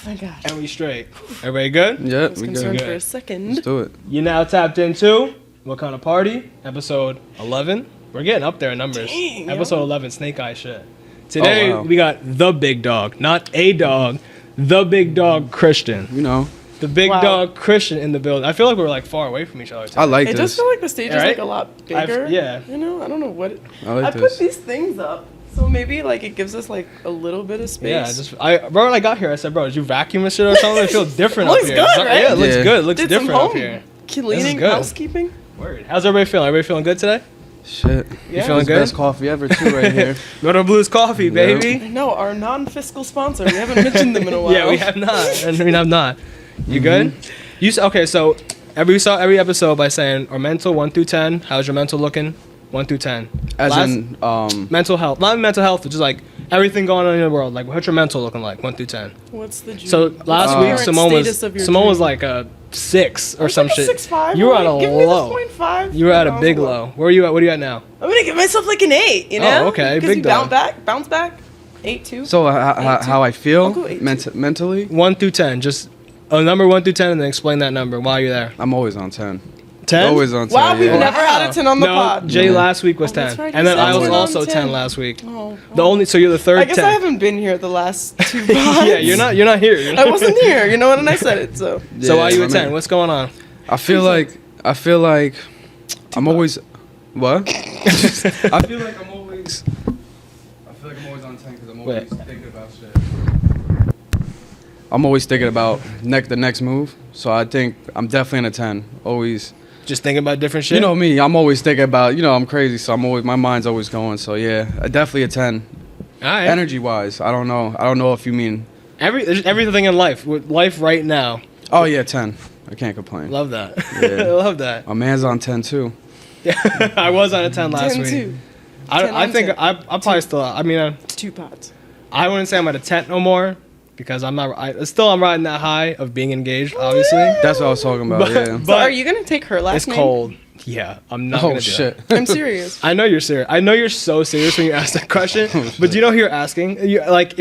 thank God. And we straight. Everybody good? Yeah, I was we concerned good. for a second. Let's do it. You now tapped into What Kind of Party? Episode 11. We're getting up there in numbers. Dang, Episode yo. 11, Snake Eye shit. Today, wow. we got the big dog. Not a dog. The big dog Christian. You know, The big Wow. dog Christian in the building. I feel like we're like far away from each other today. I like It this. does feel like the stage is Right? like a lot bigger. yeah. You know, I don't know what. I like put this. these things up, so maybe like it gives us like a little bit of space. Yeah, bro, when I got here, I said, bro, did you vacuum this shit or something? It feels different Looks up here. good, It's not- right? Yeah, it looks Yeah. good. It looks Did some different up home here. cleaning, good. housekeeping. Word. How's everybody feeling? Everybody feeling good today? Shit. You feeling It's good? Best coffee ever too, right here. Go to Blues Coffee, baby. No, our non-fiscal sponsor. We haven't mentioned them in a while. Yeah, we have not. I mean, I'm not. You good? You okay? So we start every episode by saying our mental 1 through 10. How's your mental looking? 1 through 10. As in, mental health, not mental health, but just like everything going on in the world. Like, what's your mental looking like? 1 through 10. What's the So last week, current Simone status of your was dream? like a 6 or I was some like a shit. 6.5. You were at a Give me low. this 0.5. You were at a No, big I'm low. Where are you at? What are you at now? I'm gonna give myself like an 8. You know? Oh, okay, Because big you dog. bounce back. 8 2. so how I I'll feel go 8. mentally, 1 through 10. Just a number 1 through 10, and then explain that number while you're there. I'm always on 10. 10. Always on 10. Wow, we've yeah. never had a 10 on the no, pod. Jay Yeah. last week was Oh, 10, that's right, and he then said I was we're on also 10. 10 last week. Oh, The only so you're the third I guess 10. I haven't been here the last 2 pods. Yeah, you're not here. You're I not- wasn't here, you know what? And I said it, so. So why are you my at 10? man. What's going on? I feel like I'm always what? I feel like I'm always on 10 because I'm always thinking about shit. I'm always thinking about the next move. So I think I'm definitely in a 10. Always. Just thinking about different shit. You know me, I'm always thinking about, I'm crazy, so my mind's always going. So yeah, definitely a 10. all right. Energy wise, I don't know if you mean. There's everything in life. With life right now. Oh yeah, 10. I can't complain. Love that. Yeah. I love that. My man's on 10 too. Yeah, I was on a 10 last 10 week. 2. I 10 think 10. I probably still. I mean, 2 pods. I wouldn't say I'm at a 10 no more because I'm not. I'm riding that high of being engaged. Obviously, That's what I was talking about. yeah. So are you going to take her last it's name? cold. Yeah, I'm not Oh gonna do shit. that. I'm serious. I know you're serious. I know you're so serious when you ask that question. But do you know who you're asking? If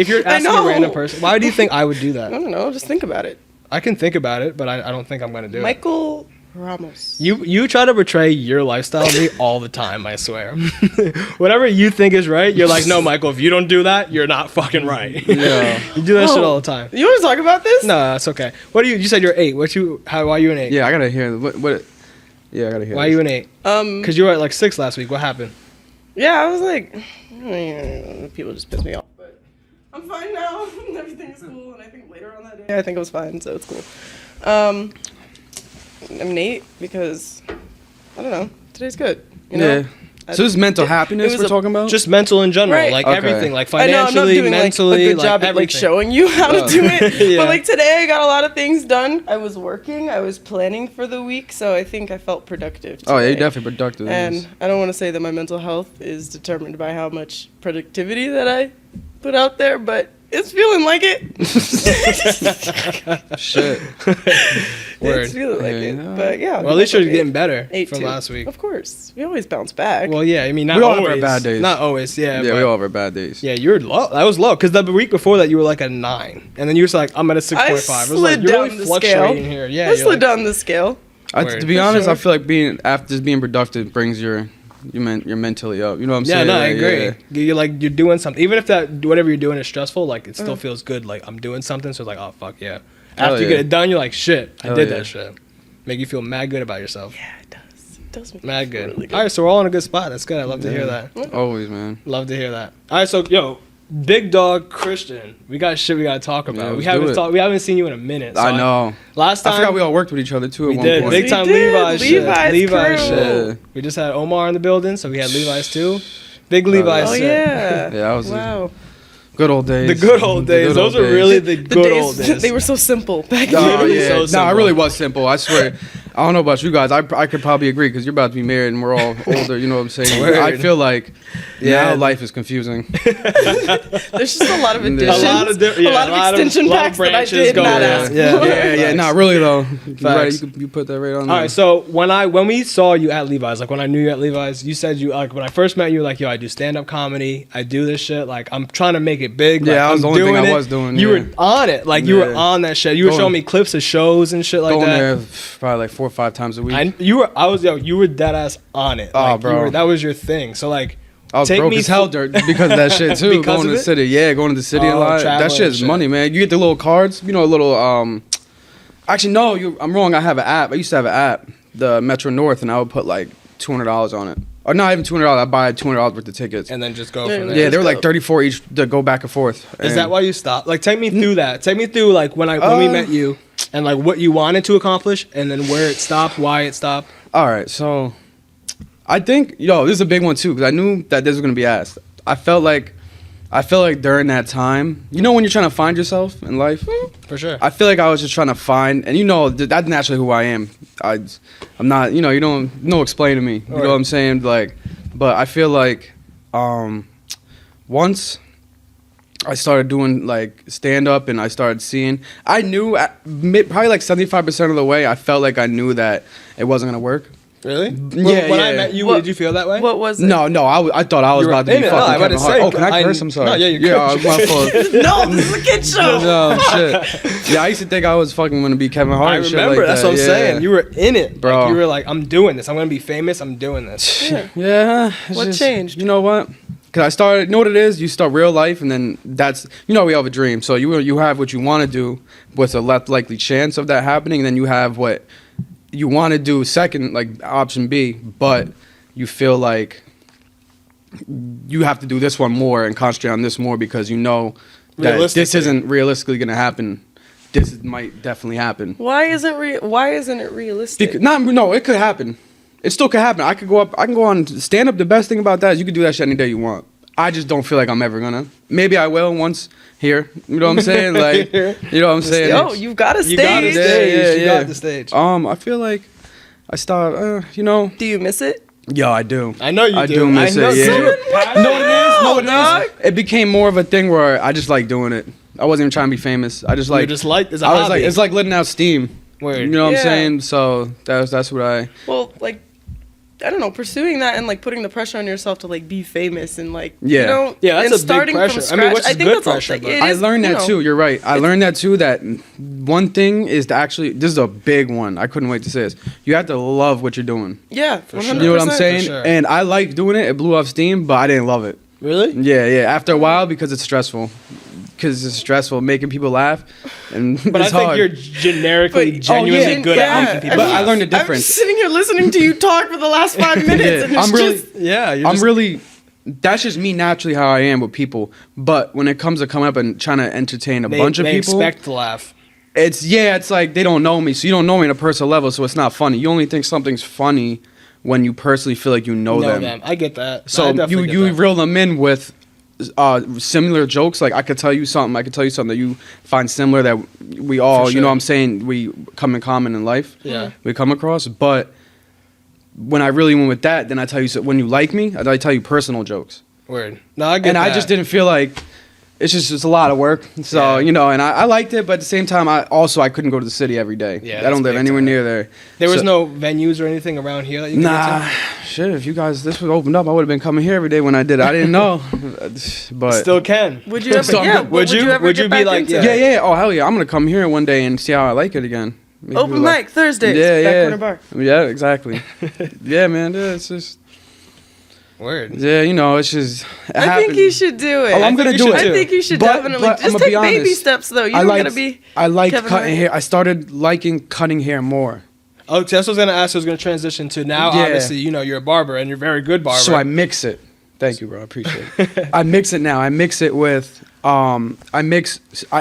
you're asking a know. random person, why do you think I would do that? I don't know, just think about it. I can think about it, but I don't think I'm gonna do it. Michael Ramos. You try to portray your lifestyle to me all the time, I swear. Whatever you think is right, you're like, no, Michael, if you don't do that, you're not fucking right. Yeah. You do that shit Oh. all the time. You want to talk about this? No, that's okay. What do you said you're 8. Why are you an 8? Yeah, I gotta hear what. Yeah, I gotta hear. Why are you an 8? Um, Because you were at like 6 last week. What happened? yeah, I was like, people just piss me off, but I'm fine now. Everything's cool, and I think later on that day, I think it was fine, so it's cool. I'm an 8 because, I don't know, today's good, you know? Yeah. So this is mental happiness was we're a- talking about. Just mental in general, Right. like Okay. everything, like I know I'm not financially, doing mentally, like a good job at like everything. showing you how to do it. Yeah. But like today, I got a lot of things done. I was working. I was planning for the week, so I think I felt productive. Today. Oh yeah, you're definitely productive. And I don't want to say that my mental health is determined by how much productivity that I put out there, but it's feeling like it. Shit. Word. It's feeling like it. Yeah. But yeah. Well, at least you're getting better 8 from 2. last week. Of course. We always bounce back. Well, yeah, I mean, not We all have always. our bad days. Not always, yeah. Yeah, but we all have our bad days. Yeah, you're low. That was low because the week before that you were like a 9, and then you were like, I'm at a 6.5. I It was slid like you're down really the fluctuating scale. here. Yeah, I you're slid like, down the scale. Word. To be For honest, sure. I feel like after just being productive brings you're mentally up. You know what I'm Yeah, saying? no, I Like, agree. yeah. You're like you're doing something, even if that whatever you're doing is stressful. Like it still feels good. Like I'm doing something, so it's like, oh fuck yeah. After you yeah. get it done, you're like, shit, I Hell did yeah. that shit. Make you feel mad good about yourself. Yeah, it does. It does make me Mad feel good. really All right, so we're all in a good spot. That's good. I love to hear that. Always, man. Love to hear that. All right, so yo, big dog Christian, we got shit we gotta talk about. let's we do haven't it. talked. We haven't seen you in a minute. So I know. Last time I forgot we all worked with each other too. we At one did point. big time We did. Levi's shit. Levi's Levi's crew. shit. Yeah. We just had Omar in the building, so we had Levi's too. Big Levi's Oh shit. yeah. Yeah, that was Wow. good old days. The good old days. good Those old are days. really the good old days. They were so simple back Oh then. Literally yeah. so No, it simple. really was simple. I swear. I don't know about you guys. I could probably agree because you're about to be married and we're all older. You know what I'm saying? Word. I feel like Yeah. now life is confusing. There's just a lot of additions, A lot of extension packs that I did not ask for. Yeah. Not really though. You're right. Facts. You put that right on All there. right, so when we saw you at Levi's, like when I knew you at Levi's, you said you like when I first met you, like yo, I do stand up comedy, I do this shit, like I'm trying to make it big. Yeah, like, that was I'm the only thing doing I it. was doing, You yeah. were on it, like you were Yeah. on that shit. You were Going- showing me clips of shows and shit like Going that. there probably like 4 or 5 times a week. You were dead ass on it. Oh, like, bro. that was your thing. So like, I was take broke me as hell through- because of that shit too. Because Going of to the it? city, yeah, going to the city a Oh, lot. traveling That and shit's shit. money, man. You get the little cards, you know, a little. Actually, no, I'm wrong. I have an app. I used to have an app, the Metro North, and I would put like $200 on it, or not even $200. I buy $200 worth of tickets. and then just go Yeah, from yeah. there. Yeah, they were like Dope. 34 each to go back and forth. Is And that why you stopped? Like, take me through that. Take me through like when we met you, and like what you wanted to accomplish, and then where it stopped, why it stopped. All right, so I think this is a big one too because I knew that this was gonna be asked. I felt like during that time, you know, when you're trying to find yourself in life, For sure. I feel like I was just trying to find, and that's naturally who I am. I'm not, you don't no explain to me. You know what I'm saying? Like, but I feel like once I started doing like stand up and I started seeing, I knew probably like 75% of the way, I felt like I knew that it wasn't gonna work. Really? Yeah, When I yeah. met you, What- did you feel that way? What was it? No, I thought I was You were about to be in it. fucking No, I was about Kevin to Hart. say, Oh, can I I- curse? I'm sorry. No, yeah, you Yeah, could. my fault. No, this is a kid show. No, shit. Yeah, I used to think I was fucking gonna be Kevin Hart. I and shit remember. like That's that. what I'm Yeah. saying. You were in it, Bro. Like, you were like, I'm doing this. I'm gonna be famous. I'm doing this. Yeah. it's What changed? You know what? Because I started. You know what it is? You start real life, and then that's. We all have a dream. So you have what you want to do, what's a less likely chance of that happening, and then you have what you want to do second, like option B, but you feel like you have to do this one more and concentrate on this more because you know that this Realistically. isn't realistically going to happen. This might definitely happen. Why isn't it realistic? No, it could happen. It still could happen. I can go on stand up. The best thing about that is you can do that shit any day you want. I just don't feel like I'm ever gonna. Maybe I will once here. You know what I'm saying? Like, you know what I'm saying? Yo, you've got a stage. You got the stage. Yeah, You yeah. got the stage. I feel like I started. Do you miss it? Yo, I do. I know you I do. do miss I know it. Yeah. you were passionate. No, it dog. is. It became more of a thing where I just like doing it. I wasn't even trying to be famous. I just You like. just like it's a I was hobby. like, it's like letting out steam. Word. You know what Yeah. I'm saying? So that's what I. Well, like, I don't know, pursuing that and like putting the pressure on yourself to like be famous and like Yeah. you know, Yeah, that's and a big starting pressure. from I mean, scratch. which is think good that's all- pressure, like, but- it I is, learned you that know, too. You're right. I learned that too. That one thing is to actually. This is a big one. I couldn't wait to say this. You have to love what you're doing. Yeah, sure. 100%. You know what I'm saying? For sure. And I like doing it. It blew off steam, but I didn't love it. Really? Yeah. After a while, because it's stressful. Because it's stressful, making people laugh, and But I it's think hard. you're generically, But- genuinely yeah, good yeah. at making people But I laugh. learned the I'm difference. sitting here listening to you talk for the last 5 minutes, Yeah, and it's I'm really- just Yeah, you're I'm just, really. That's just me naturally how I am with people. But when it comes to coming up and trying to entertain a bunch of they people, expect to laugh. it's like they don't know me, so you don't know me on a personal level, so it's not funny. You only think something's funny when you personally feel like you know them. I get that. I So definitely get you that. reel them in with similar jokes. Like I could tell you something that you find similar that we all, For you know sure. what I'm saying, we come in common in life. Yeah. We come across. But when I really went with that, then I tell you, so when you like me, I tell you personal jokes. Word. No, I get And that. I just didn't feel like it's a lot of work. So, Yeah. and I liked it, but at the same time, I couldn't go to the city every day. Yeah, I don't that's live big anywhere time. near there. There was So- no venues or anything around here that you could Nah, get shit. If you guys this was opened up, I would have been coming here every day when I did it. I didn't know, but to. Still can. would you ever? So I'm yeah, good. would you ever Would get you be back like, into yeah. it? yeah. Oh hell yeah! I'm gonna come here one day and see how I like it again. Maybe Open like- mic Thursdays. Yeah, Back yeah. Corner Bar. Yeah, exactly. Yeah, man. Yeah, it's just Word. yeah. It's just. It I think you should do it. Oh, I'm gonna you do should it. too. I think you should But- definitely but just I'ma take be baby honest. steps though. You I don't like. gotta be. I like Kevin cutting Hart. hair. I started liking cutting hair more. Oh, that's what I was gonna ask. I was gonna transition to now. Yeah. Obviously, you're a barber and you're a very good barber. So I mix it. Thank you, bro. I appreciate it. I mix it now. I mix it with I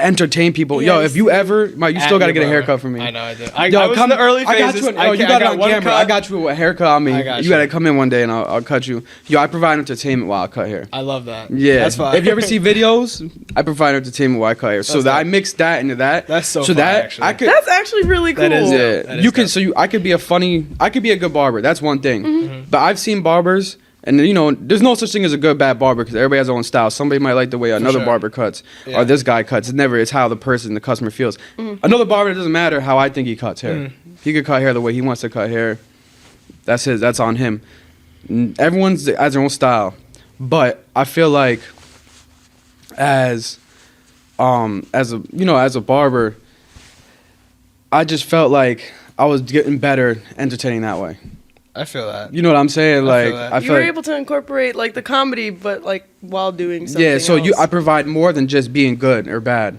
entertain people. Yo, Yes. if you ever, you still got to get a haircut from me. I know I did. Yo, I was in the early phases. I got you. You got it on camera. I got you with a haircut on me. I got You you. got to come in one day and I'll cut you. Yo, I provide entertainment while I cut hair. I love that. Yeah, That's fine. If you ever see videos, I provide entertainment while I cut hair. So That's that I dope. mix that into that. That's so So fun, that actually. I could. That's actually really cool. That is Yeah, That is you can. dope. So I could be a good barber. That's one thing. But I've seen barbers, and there's no such thing as a good bad barber because everybody has their own style. Somebody might like the way another sure. barber cuts, Yeah. or this guy cuts. It's how the customer feels. Another barber, it doesn't matter how I think he cuts hair. He could cut hair the way he wants to cut hair. That's on him. Everyone's has their own style, but I feel like as a barber, I just felt like I was getting better entertaining that way. I feel that. You know what I'm saying? I feel Like that. I You feel were like, able to incorporate like the comedy, but like while doing something. yeah. So else. I provide more than just being good or bad.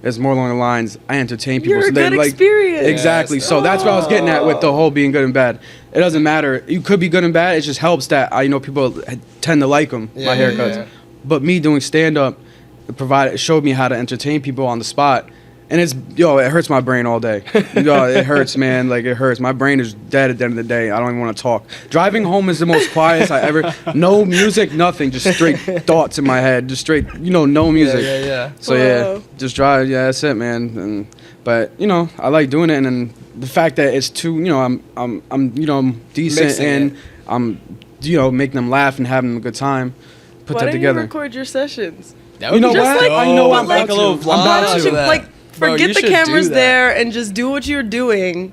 It's more along the lines I entertain people. You're so a they good like experience. exactly. Yes. So that's what I was getting at with the whole being good and bad. It doesn't matter. You could be good and bad. It just helps that people tend to like them. Yeah, my yeah, haircuts. yeah. But me doing stand up, it showed me how to entertain people on the spot. And it hurts my brain all day. It hurts, man. Like, it hurts. My brain is dead at the end of the day. I don't even want to talk. Driving home is the most quietest I ever. No music, nothing. Just straight thoughts in my head. Just straight, no music. Yeah. So Whoa. just drive. Yeah, that's it, man. But I like doing it, and then the fact that it's too, I'm decent, Mixing and it. I'm, making them laugh and having a good time. Put Why that didn't together. you record your sessions? That would You know be what? dope. I know I'm Like about a little to. vlog. I'm Why about don't to. you like Bro, forget you the should do cameras that. there and just do what you're doing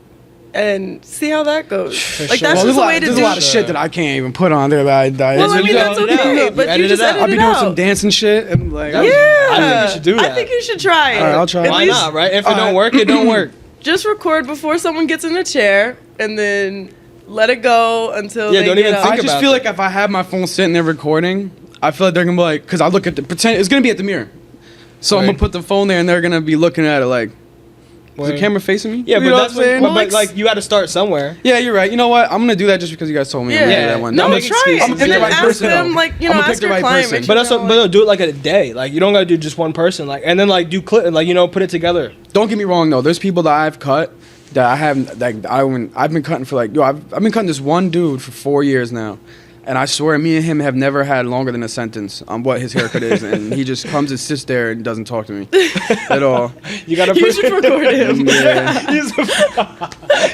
and see how that goes? Like sure. that's Well, just a way to there's do a lot of shit that I can't even put on there that I Well, I You mean, gotta that's edit it okay, out. but You you edit just it out. edit I'll be it doing out. some dancing shit and like. Yeah. I think you should do I that. think you should try it. All right, I'll try it. At Why least not, right? If it don't work, it don't work. just record before someone gets in the chair and then let it go until Yeah, they don't get even up. think I just about feel it. like if I have my phone sitting there recording, I feel like they're gonna be like, because I look at pretend it's gonna be at the mirror, so I'm Right. gonna put the phone there and they're gonna be looking at it like, is the Word. camera facing me? Yeah, You but know that's what I'm saying? what, Well, but like you had to start somewhere. Yeah, you're right. You know what? I'm gonna do that just because you guys told me. I'm gonna do Yeah. that one. No, I'm make gonna, try excuses. it. I'm gonna pick And the then right ask person. them, though. like, I'm gonna pick ask the your right client, person. make But sure that's they're what, but do it like a day. Like you don't gotta do just one person. Like and then like do clip like put it together. Don't get me wrong though. There's people that I've cut that I haven't. Like I've been cutting for like I've been cutting this one dude for 4 years now. And I swear, me and him have never had longer than a sentence on what his haircut is, and he just comes and sits there and doesn't talk to me at all. You gotta You should record him. Yeah.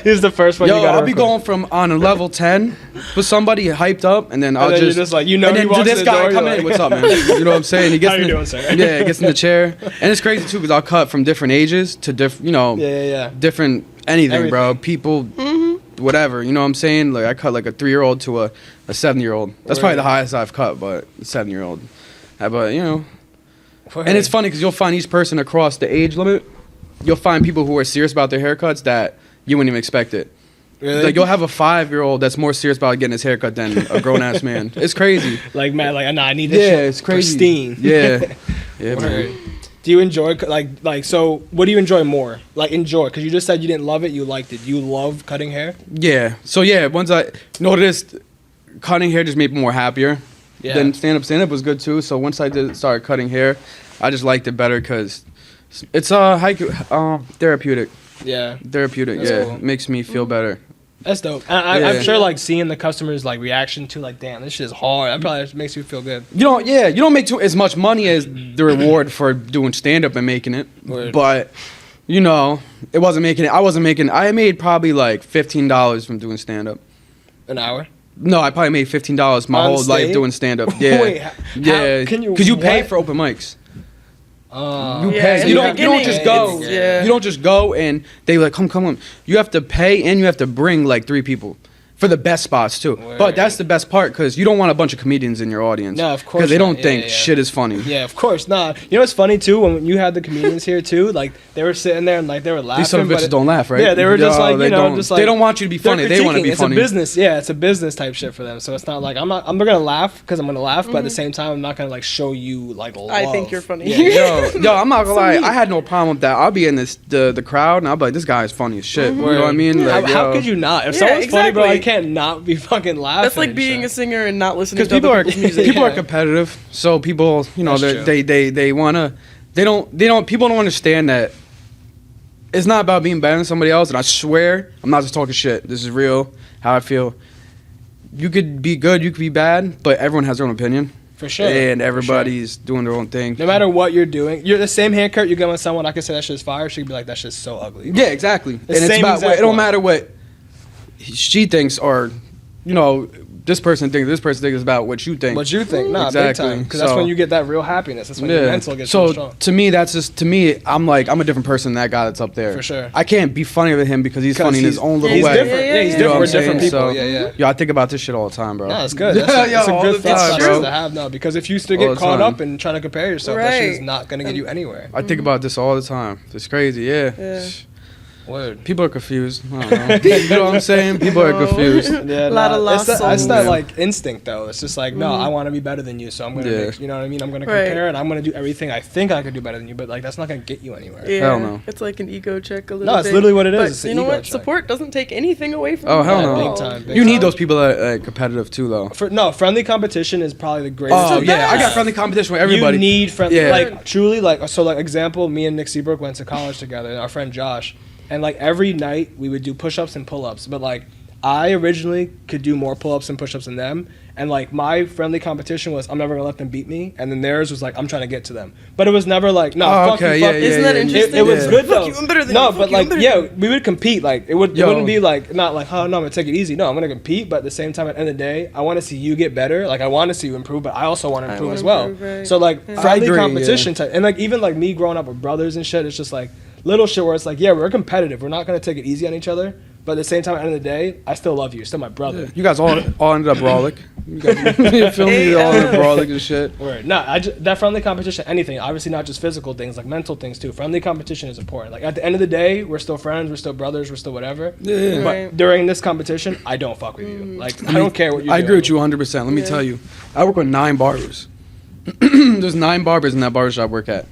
He's the first one. Yo, you gotta I'll be record. going from on a level 10 with somebody hyped up, and then I'll then you're just just like, and and then he walks this in the guy door, come you're in, like- what's up, man? You know what I'm saying? He gets How you in the, doing, sir? Yeah, he gets in the chair, and it's crazy too because I'll cut from different ages to Yeah. different anything, bro. Everything. People, whatever. You know what I'm saying? Like I cut like a 3-year-old to a 7-year-old. That's probably the highest I've cut, but a 7-year-old. But and it's funny because you'll find each person across the age limit. You'll find people who are serious about their haircuts that you wouldn't even expect it. Really? Like you'll have a 5-year-old that's more serious about getting his haircut than a grown ass man. It's crazy. like man, like nah, I need this. Yeah, shit it's crazy. pristine. Yeah, yeah, Word. man. Do you enjoy like so? What do you enjoy more? Like enjoy because you just said you didn't love it, you liked it. You love cutting hair. Yeah. So yeah, once I noticed cutting hair just made me more happier. Yeah. Then stand up was good too. So once I started cutting hair, I just liked it better because it's therapeutic. Yeah, Therapeutic. That's yeah, cool. It makes me feel better. that's dope. Yeah. I'm sure like seeing the customers like reaction to like, damn, this shit is hard. That probably just makes you feel good. You don't make as much money as the reward for doing stand up and making it. Word. But it wasn't making it. I made probably like $15 from doing stand up. An hour. No, I probably made $15 my On whole life stage? doing stand up. Yeah. Wait, how- yeah. can you- Because you pay what? for open mics. You Yeah, pay. in You the don't beginning, just go. it's- yeah. You don't just go and they like come. You have to pay and you have to bring like 3 people for the best spots too. Word. But that's the best part because you don't want a bunch of comedians in your audience. No, of course Because they not. don't Yeah, think yeah. shit is funny. Yeah, of course. Nah, you know what's funny too? When you had the comedians here too, like they were sitting there and like they were laughing. These son of but bitches don't laugh, right? Yeah, they were just like they don't, just like they don't want you to be they're funny. They want to critiquing. be It's funny. a business. Yeah, it's a business type shit for them. So it's not like I'm gonna laugh because I'm gonna laugh, but at the same time I'm not gonna like show you like love. I think you're funny. Yeah. Yo, I'm not gonna lie. Sweet. I had no problem with that. I'll be in the crowd and I'll be like, this guy is funny as shit. You know what I mean? How, Like, how yo. could you not? If Yeah, someone's funny, bro, I exactly. can't not be fucking laughing. That's like being a singer and not listening to Because other people's music. people are competitive, so people, you know, That's they wanna, people don't understand that it's not about being better than somebody else. And I swear, I'm not just talking shit. This is real, how I feel. You could be good, you could be bad, but everyone has their own opinion. For sure. And everybody's doing their own thing. No matter what you're doing, you're the same haircut you get with someone. I can say that shit's fire. She could be like, that shit's so ugly. Yeah, exactly. The And it's same about exact it don't one. matter what she thinks or, you know, this person thinks it's about what you think. What you think? Nah, Exactly. big time. Because that's So- when you get that real happiness. That's when your mental gets so So strong. to me, I'm a different person than that guy that's up there. For sure. I can't be funny with him because he's funny in his own little He's way. different. Yeah, he's Yeah, different. yeah. We're different So- people. Yeah. Yo, I think about this shit all the time, bro. No, it's good. That's Yo, a all good the thought time, process bro. to have. No, because if you used to All get the caught time. up in trying to compare yourself, that shit is Right. not gonna get you anywhere. I think about this all the time. It's crazy, yeah. Yeah. Word. People are confused. I don't know. You know what I'm saying? People are confused. Yeah, Lot of lost it's that souls. like instinct though. It's just like, no, I want to be better than you, so I'm gonna, Yeah. make, you know what I mean? I'm gonna Right. compare and I'm gonna do everything I think I could do better than you, but like that's not gonna get you anywhere. Yeah, Hell no. it's like an ego check a little No, bit. it's literally what it is. But It's an you know ego what? check. Support doesn't take anything away from Oh, you hell at no. all. Big time, big You time. need those people that are competitive too, though. Friendly competition is probably the greatest. Oh the yeah, I got best. friendly competition with everybody. You need friendly, Yeah. like truly, like so. Like example, me and Nick Seabrook went to college together, and our friend Josh, and like every night we would do push-ups and pull-ups. But like I originally could do more pull-ups and push-ups than them, and like my friendly competition was I'm never gonna let them beat me, and then theirs was like I'm trying to get to them. But it was never like no, Oh, fuck okay, you, fuck yeah, you. Isn't that yeah, interesting? It was Yeah. good Fuck though. you, I'm better than no, you. but Fuck you, like I'm better yeah, than you. we would compete. Like it Yo. wouldn't be like not like oh no, I'm gonna take it easy. No, I'm gonna compete, but at the same time, at the end of the day, I want to see you get better. Like I want to see you improve, but I also want to I improve wanna as well. improve, right. So like Yeah. friendly I agree, competition type, and like even like me growing up with brothers and shit, it's just like little shit where it's like yeah, we're competitive. We're not gonna take it easy on each other, but at the same time, at the end of the day, I still love you. You're still my brother. You guys all ended up brolic. You guys, you feel me? You all ended up brolic and shit. Word. No, that friendly competition, anything, obviously not just physical things, like mental things too. Friendly competition is important. Like at the end of the day, we're still friends, we're still brothers, we're still whatever. Yeah. But Right. during this competition, I don't fuck with you. Like I don't care what you do. I agree with you 100%. Let me Yeah. tell you, I work with 9 barbers. There's 9 barbers in that barbershop I work at.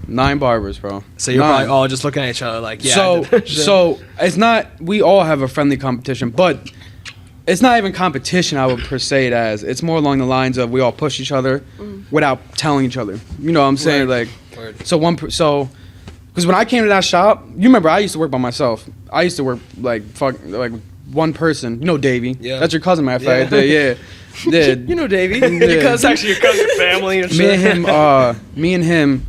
9 barbers, bro. So you're 9. probably all just looking at each other like, yeah. So it's not. We all have a friendly competition, but it's not even competition. I would per se it as. It's more along the lines of we all push each other without telling each other. You know what I'm saying? Word. Like, Word. so because when I came to that shop, you remember I used to work by myself. I used to work like one person. You know, Davey. Yeah. That's your cousin, matter of fact. Yeah. Yeah. You know, Davey. Yeah. It's actually your cousin family and me shit. and him,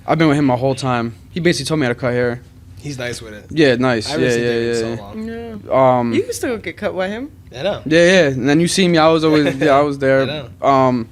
I've been with him my whole time. He basically told me how to cut hair. He's nice with it. Yeah, nice. I haven't Yeah, seen David in yeah, so long. Yeah. yeah. You can still get cut by him. I know. Yeah. And then you see me, I was always, I was there. I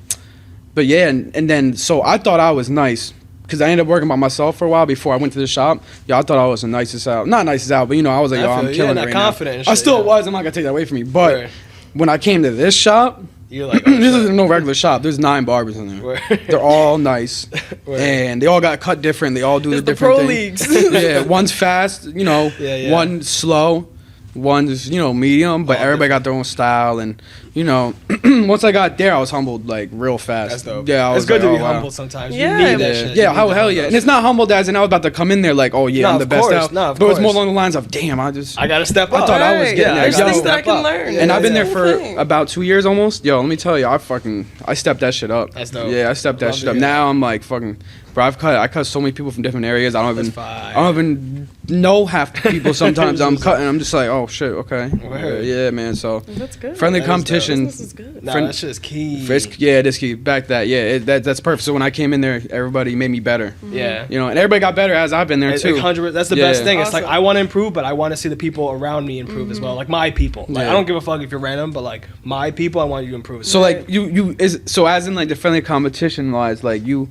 But yeah, and then so I thought I was nice because I ended up working by myself for a while before I went to the shop. Yeah, I thought I was the nicest out. Not nicest out, but you know, I was like, I yo, feel I'm you. killing Yeah, it right confident now. and I shit, still yeah. was. I'm not gonna take that away from me. But Word. when I came to this shop, You're like, oh, this shit. isn't no regular shop. There's 9 barbers in there. Word. They're all nice, Word. and they all got cut different. They all do It's the the different pro things. leagues. Yeah, one's fast, you know, Yeah. one's slow, one's, you know, medium, but All everybody got their own style. And, you know, once I got there, I was humbled, like, real fast. That's dope. Yeah, I was It's good like, to be oh, wow. humble sometimes. Yeah. You need that Yeah, shit. yeah, You need hell that yeah. humble And it's not humbled as in I was about to come in there like, oh, yeah, No, I'm the of best course. out. No, of but it's more course. along the lines of, damn, I I gotta step up. thought I was Right. getting Yeah, there. There's Yo, things that I step can up. learn. and I've been there That's the for whole thing. about 2 years almost. Yo, let me tell you, I stepped that shit up. That's dope. Yeah, I stepped that Love shit to up. hear Now I'm like fucking, bro. I cut so many people from different areas. I don't That's even, fire. I don't even know half the people. Sometimes I'm cutting. I'm just like, oh shit, okay, Word. yeah, man. So That's good. friendly That is dope. competition. Business is good. Nah, friend- that shit is key. Yeah, this key back that. Yeah, that's perfect. So when I came in there, everybody made me better. Yeah. You know, and everybody got better as I've been there too. 100. That's the Yeah. best thing. It's like Awesome. I want to improve, but I want to see the people around me improve as well. Like my people. Like Yeah. I don't give a fuck if you're random, but like my people, I want you to improve. So Right. like so as in like the friendly competition wise, like you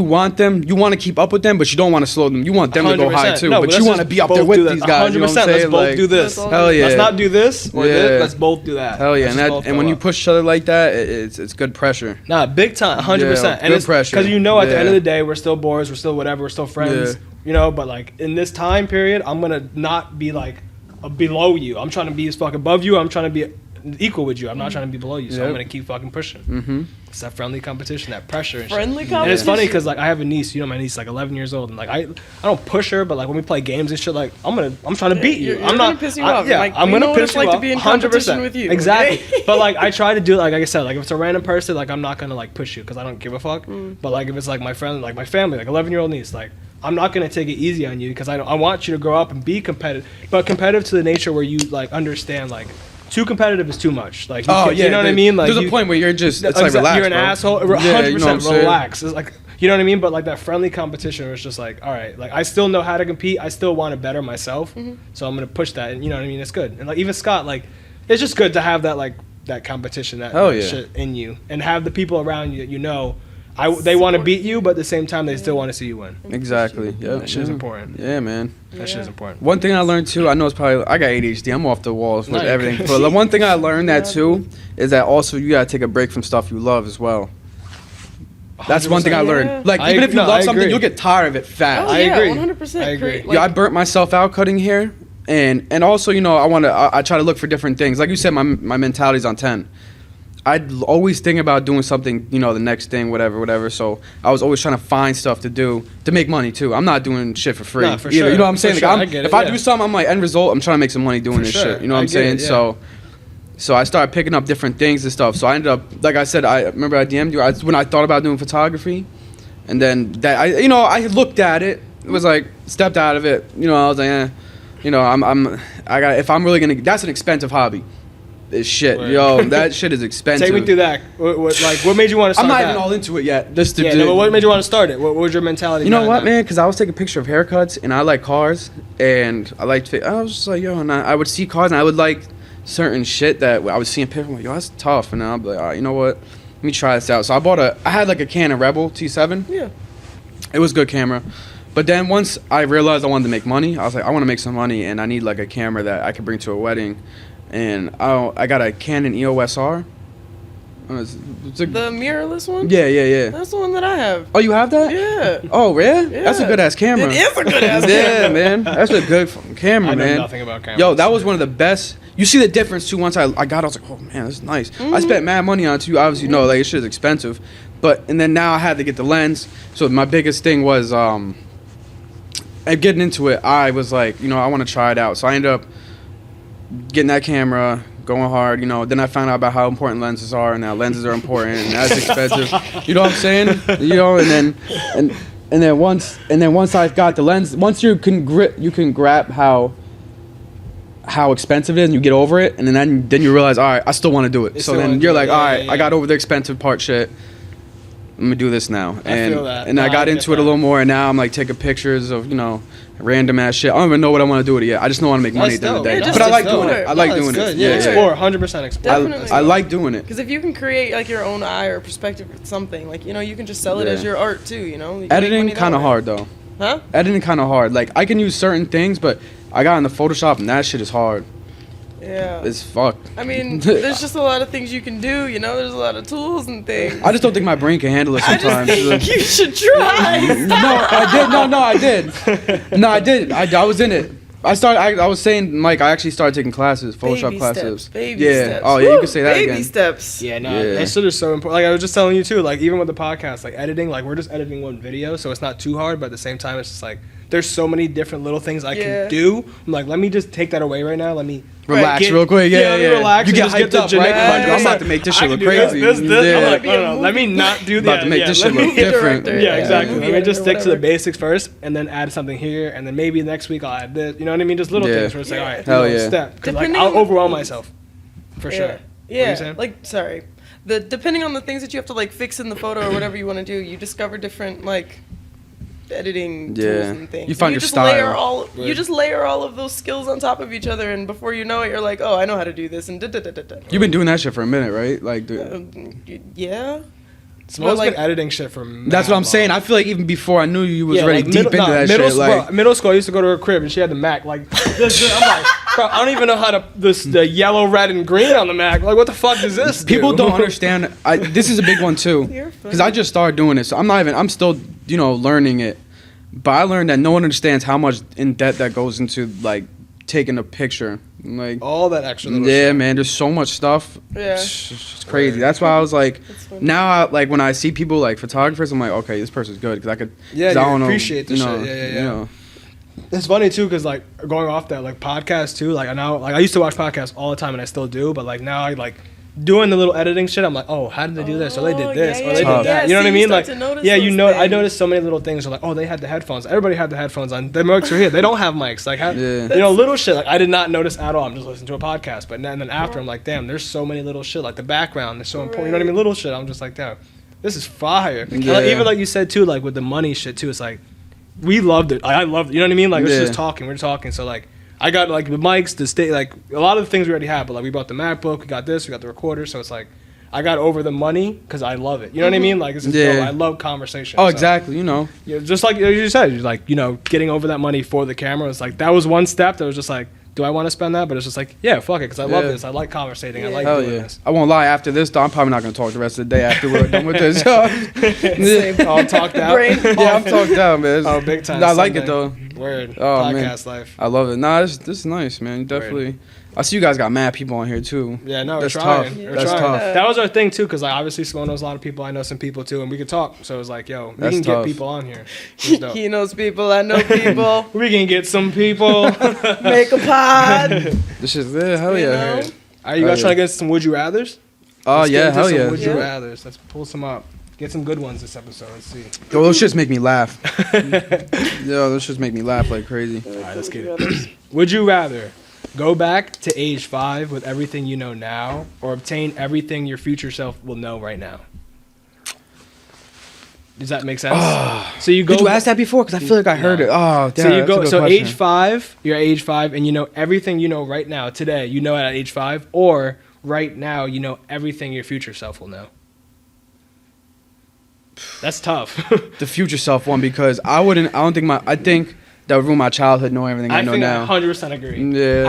want them, you want to keep up with them, but you don't want to slow them. You want them to go high 100%. too, No, but let's you want to just be up there both with do that. these guys. You know what I'm 100%. Let's saying? both Like, do this. That's all. hell yeah. Let's not do this or Yeah. this. Let's both do that. Hell yeah, Let's and just both and go when you up. push each other like that, it's good pressure. Nah, big time, 100%. Yeah, And good it's pressure. because you know at the end of Yeah. the day we're still boys, we're still whatever, we're still friends. Yeah. You know, but like in this time period, I'm gonna not be like below you. I'm trying to be as fuck above you. I'm trying to be equal with you. I'm not trying to be below you, so I'm Yep. gonna keep fucking pushing. Mm-hmm. It's that friendly competition, that pressure. And Friendly shit. And it's competition. funny because like I have a niece. You know, my niece is like 11 years old, and like I don't push her, but like when we play games and shit, like I'm trying to beat you. You're I'm gonna not piss you I- off. Yeah, Like, I'm we gonna know what piss it's you like to off. be in 100%. competition with you, Exactly. okay? But like I try to do it, like I said, like if it's a random person, like I'm not gonna like push you because I don't give a fuck. But like if it's like my friend, like my family, like 11-year-old niece, like I'm not gonna take it easy on you because I want you to grow up and be competitive, but competitive to the nature where you like understand like. Too competitive is too much. Like, you you know what I mean? Like, there's a point where you're just, it's like, exactly, relax, you're an bro. asshole. 100% Yeah, you know what I'm saying? relax. It's like, you know what I mean? But like that friendly competition where it's just like, all right, like I still know how to compete. I still want to better myself. So I'm gonna push that. And you know what I mean? It's good. And like even Scott, like it's just good to have that like that competition, that shit in you, and have the people around you that you know. They want to beat you, but at the same time, they still want to see you win. Exactly. Yeah. That shit is important. Yeah, man. That shit is important. One thing I learned too, I know it's probably, I got ADHD, I'm off the walls with No, you're everything. good. But the one thing I learned that too is that also you gotta take a break from stuff you love as well. That's one thing I 100%. learned. Yeah. Like even if you I love something, agree. you'll get tired of it fast. Oh, I yeah, agree. 100%. I agree. Yeah, I burnt myself out cutting hair, and also you know I try to look for different things. Like you said, my mentality's on 10. I'd always think about doing something, you know, the next thing, whatever. So I was always trying to find stuff to do to make money too. I'm not doing shit for free. Nah, for either. sure. You know what I'm For saying? sure. Like, I get it, if I yeah. do something, I'm like end result. I'm trying to make some money doing For this sure. shit. You know what I I'm get saying? it, yeah. So I started picking up different things and stuff. So I ended up, like I said, I remember I DM'd you when I thought about doing photography, and then that I looked at it. It was like stepped out of it. You know, I was like, if I'm really gonna, that's an expensive hobby. This shit, Word. yo, that shit is expensive. Take me through that. What made you want to start I'm not that? even all into it yet. Just to Yeah, do. no, but what made you want to start it? What was your mentality? You know behind what, that? man? Because I was taking a picture of haircuts, and I like cars, and I was just like, yo, and I would see cars, and I would like certain shit that I would see in pictures. I'm like, yo, that's tough, and then I'd be like, all right, you know what? Let me try this out. So I had like a Canon Rebel T7. Yeah. It was a good camera. But then once I realized I wanted to make money, I was like, I want to make some money, and I need like a camera that I could bring to a wedding. And I got a Canon EOS R. It's a, The mirrorless one? yeah. That's the one that I have. Oh, you have that? Yeah. Oh, yeah? That's a Yeah. good ass camera. It is a good ass Yeah, camera. man. That's a good fucking camera, I know man. nothing about cameras. Yo, that was one of the best. You see the difference too. Once I got it, I was like, oh man, that's nice. I spent mad money on it too. Obviously, you know, like, this shit is expensive. And then now I had to get the lens. So my biggest thing was, and getting into it, I was like, you know, I want to try it out. So I ended up getting that camera, going hard, you know. Then I found out about how important lenses are, and that lenses are important, and that's expensive. You know what I'm saying? You know, and then once I got the lens, once you can grab how expensive it is, and you get over it, and then you realize, all right, I still want to do it. So then you're like, all right, I got over the expensive part shit. Let me do this now. And feel that. and No, I got I into get it a that. little more, and now I'm like taking pictures of, you know, random ass shit. I don't even know what I want to do with it yet. I just know I want to make money at the end of the day. Yeah, just But I like explore doing it. it. I like No, doing it's it. good. Yeah, Yeah. explore. 100% explore. Definitely. I like doing it. Because if you can create like your own eye or perspective with something, like, you know, you can just sell it Yeah. as your art too, you know? You can make Editing money that kind of way. hard though. Huh? Editing kind of hard. Like I can use certain things, but I got into Photoshop and that shit is hard. Yeah. It's fucked. I mean, there's just a lot of things you can do, you know? There's a lot of tools and things. I just don't think my brain can handle it I just sometimes. think you should try. I did. I was in it. I was saying, like, I actually started taking classes, Photoshop Baby classes. steps, baby yeah. steps. Oh, yeah, you Woo, can say that baby again. steps. Yeah, no, Yeah. that shit is so important. Like I was just telling you too, like even with the podcast, like editing, like we're just editing one video, so it's not too hard, but at the same time, it's just like there's so many different little things I Yeah. can do. I'm like, let me just take that away right now. Let me Relax get- real quick. Yeah, let me yeah. relax. You and get just hyped the up, genetic- right? I'm about to 100%. make this I shit can look do this, crazy. this. Yeah. I'm like, Be a no, let me movie not do that. About to make this shit let me- look different. director. Yeah, exactly. movie Let me just editor, stick to the whatever. basics first, and then add something here, and then maybe next week I'll add this. You know what I mean? Just little Yeah. things where it's like, all right, Hell you know, yeah. step. Because like Depending I'll on the overwhelm things. myself, for sure. What were you Yeah, saying? like, sorry. Depending on the things that you have to, like, fix in the photo or whatever you want to do, you discover different, like, editing Yeah. tools and things. You find And your just style. You just layer all of those skills on top of each other, and before you know it, you're like, oh, I know how to do this, and da-da-da-da-da. You've been doing that shit for a minute, right? Like, Yeah. Simone's like- been editing shit for that's what I'm mad saying. long. I feel like even before I knew you was Yeah, already like deep into that middle shit. school, Like, middle school, I used to go to her crib and she had the Mac. Like, I'm like, bro, I don't even know how to the yellow, red, and green on the Mac. Like, what the fuck does this? people do? don't understand. This is a big one too, You're because I just started doing it. So I'm still, you know, learning it. But I learned that no one understands how much in depth that goes into like taking a picture Like All that extra little yeah, shit. man. There's so much stuff. Yeah. It's crazy. That's why I was like, That's funny. now like when I see people like photographers, I'm like, okay, this person's good because I could. Yeah, 'cause you I don't appreciate the know, shit. Yeah, yeah, you yeah. know. It's funny too, cause like going off that like podcast too. Like I used to watch podcasts all the time, and I still do. But like now I like doing the little editing shit. I'm like, oh, how did they do this? Or they did this, or they did that. You know what I mean? Like, yeah, you know, I noticed so many little things. Like, oh, they had the headphones. Everybody had the headphones on. The mics are here. They don't have mics. Like, you know, little shit. Like, I did not notice at all. I'm just listening to a podcast. But then after, I'm like, damn, there's so many little shit. Like the background is so important. You know what I mean? Little shit. I'm just like, damn, this is fire. Yeah. Like, even like you said too, like with the money shit too. It's like we loved it. I loved it. You know what I mean? Like, it's just talking. We're talking. So like. I got like the mics, the state, like a lot of the things we already had, but like we bought the MacBook, we got this, we got the recorder, so it's like I got over the money because I love it. You know what I mean? Like it's just dope. I love conversation. Oh, so. exactly. You know. Yeah, just like you said, you're like, you know, getting over that money for the camera. It's like that was one step that was just like, do I want to spend that? But it's just like, yeah, fuck it, because I love this. I like conversating. I like doing this. I won't lie. After this, though, I'm probably not gonna talk the rest of the day after we're done with this. Same. All talked out. Yeah, I'm talked out, man. Oh, big time. I like it though. Word. Oh, Podcast man. life. I love it. Nah, this is nice, man. Definitely. I see you guys got mad people on here too. Yeah, no, That's we're trying. tough. We're That's trying. tough. That was our thing too, because like obviously Simone knows a lot of people. I know some people too, and we could talk. So it was like, yo, we That's can tough. get people on here. It's dope. He knows people. I know people. We can get some people. Make a pod. This is it. Hell You yeah. know? Are you guys trying to get some would you rathers? Oh Let's get yeah, into hell some yeah. Would you rathers? Let's pull some up. Get some good ones this episode. Let's see. Yo, those shits make me laugh. Yo, those shits make me laugh like crazy. All right, let's get it. Would you rather go back to age 5 with everything you know now, or obtain everything your future self will know right now? Does that make sense? So you go. Did you ask that before? Because I feel like I heard it. Oh, damn. So you go. that's a So good age question. 5, you're at age 5, and you know everything you know right now today. You know it at age 5, or right now you know everything your future self will know. That's tough. The future self one because I think that would ruin my childhood knowing everything I know think now. I 100% agree. Yeah.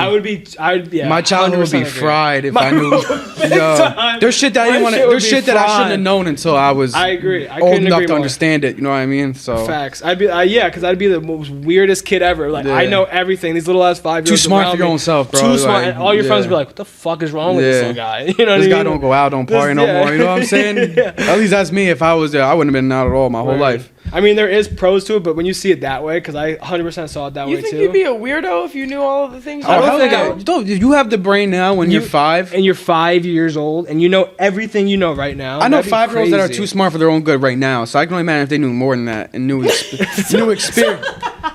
Yeah. My childhood would be 100% agree. fried if I knew. time. There's shit that I didn't My want. shit would There's be shit that I shouldn't fried. have known until I was I agree. I old couldn't enough agree to more. understand it. You know what I mean? So Facts. because I'd be the most weirdest kid ever. Like I know everything. These little ass 5-year-olds too smart around for your me, own self, bro. Too smart. Like, And all your friends yeah. would be like, "What the fuck is wrong with this little guy?" You know what I This mean? guy don't go out, don't party no more. You know what I'm saying? At least that's me. If I was there, I wouldn't have been out at all my whole life. I mean, there is pros to it, but when you see it that way, because I 100% saw it that You way think too. you'd be a weirdo if you knew all of the things? I you don't know think now? You have the brain now when you're 5. and you're 5 years old, and you know everything you know right now. I know That'd be 5-year-olds that are crazy. too smart for their own good right now. So I can only imagine if they knew more than that and knew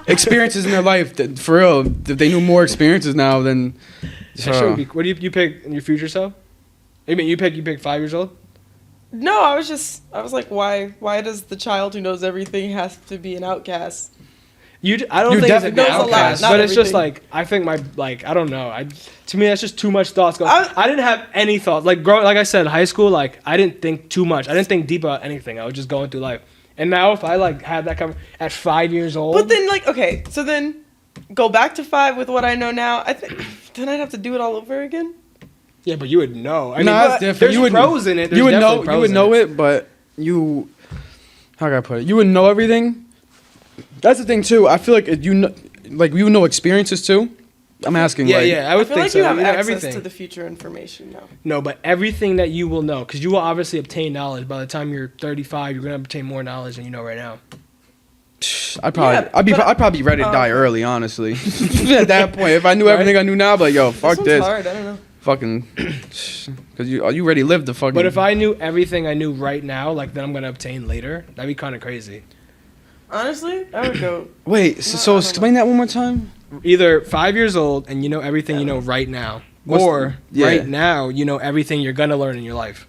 experiences in their life. That, for real, if they knew more experiences now, then. That shit would be- what do you pick in your future self? I mean, you pick 5 years old. No, I was like, why does the child who knows everything have to be an outcast? I don't You think it's an definitely know a lot, outcast, not but it's just everything. like I think I don't know. To me that's just too much thoughts going. I didn't have any thoughts. Like like I said, in high school, like I didn't think too much. I didn't think deep about anything. I was just going through life. And now if I like had that at 5 years old. But then okay, so then go back to 5 with what I know now. I think then I'd have to do it all over again. Yeah, but you would know. I mean, That's different. there's You would pros in it. You would There's know. definitely You would pros know in it, but you. How can I put it? You would know everything. That's the thing too. I feel like you know experiences too. I'm asking. Yeah, like, yeah. I I would feel think like so. you have know access everything. to the future information now. No, but everything that you will know, because you will obviously obtain knowledge. By the time you're 35, you're gonna obtain more knowledge than you know right now. I'd Yeah, probably be ready to die early, honestly. At that point, if I knew everything I knew now, I'd be like, yo, fuck This this. one's hard. I don't know. Fucking, because you already lived the fucking. But if I knew everything I knew right now, like then I'm gonna obtain later, that'd be kind of crazy. Honestly, I would go. Wait, so explain that one more time. Either 5 years old and you know everything you know right now, or right now you know everything you're gonna learn in your life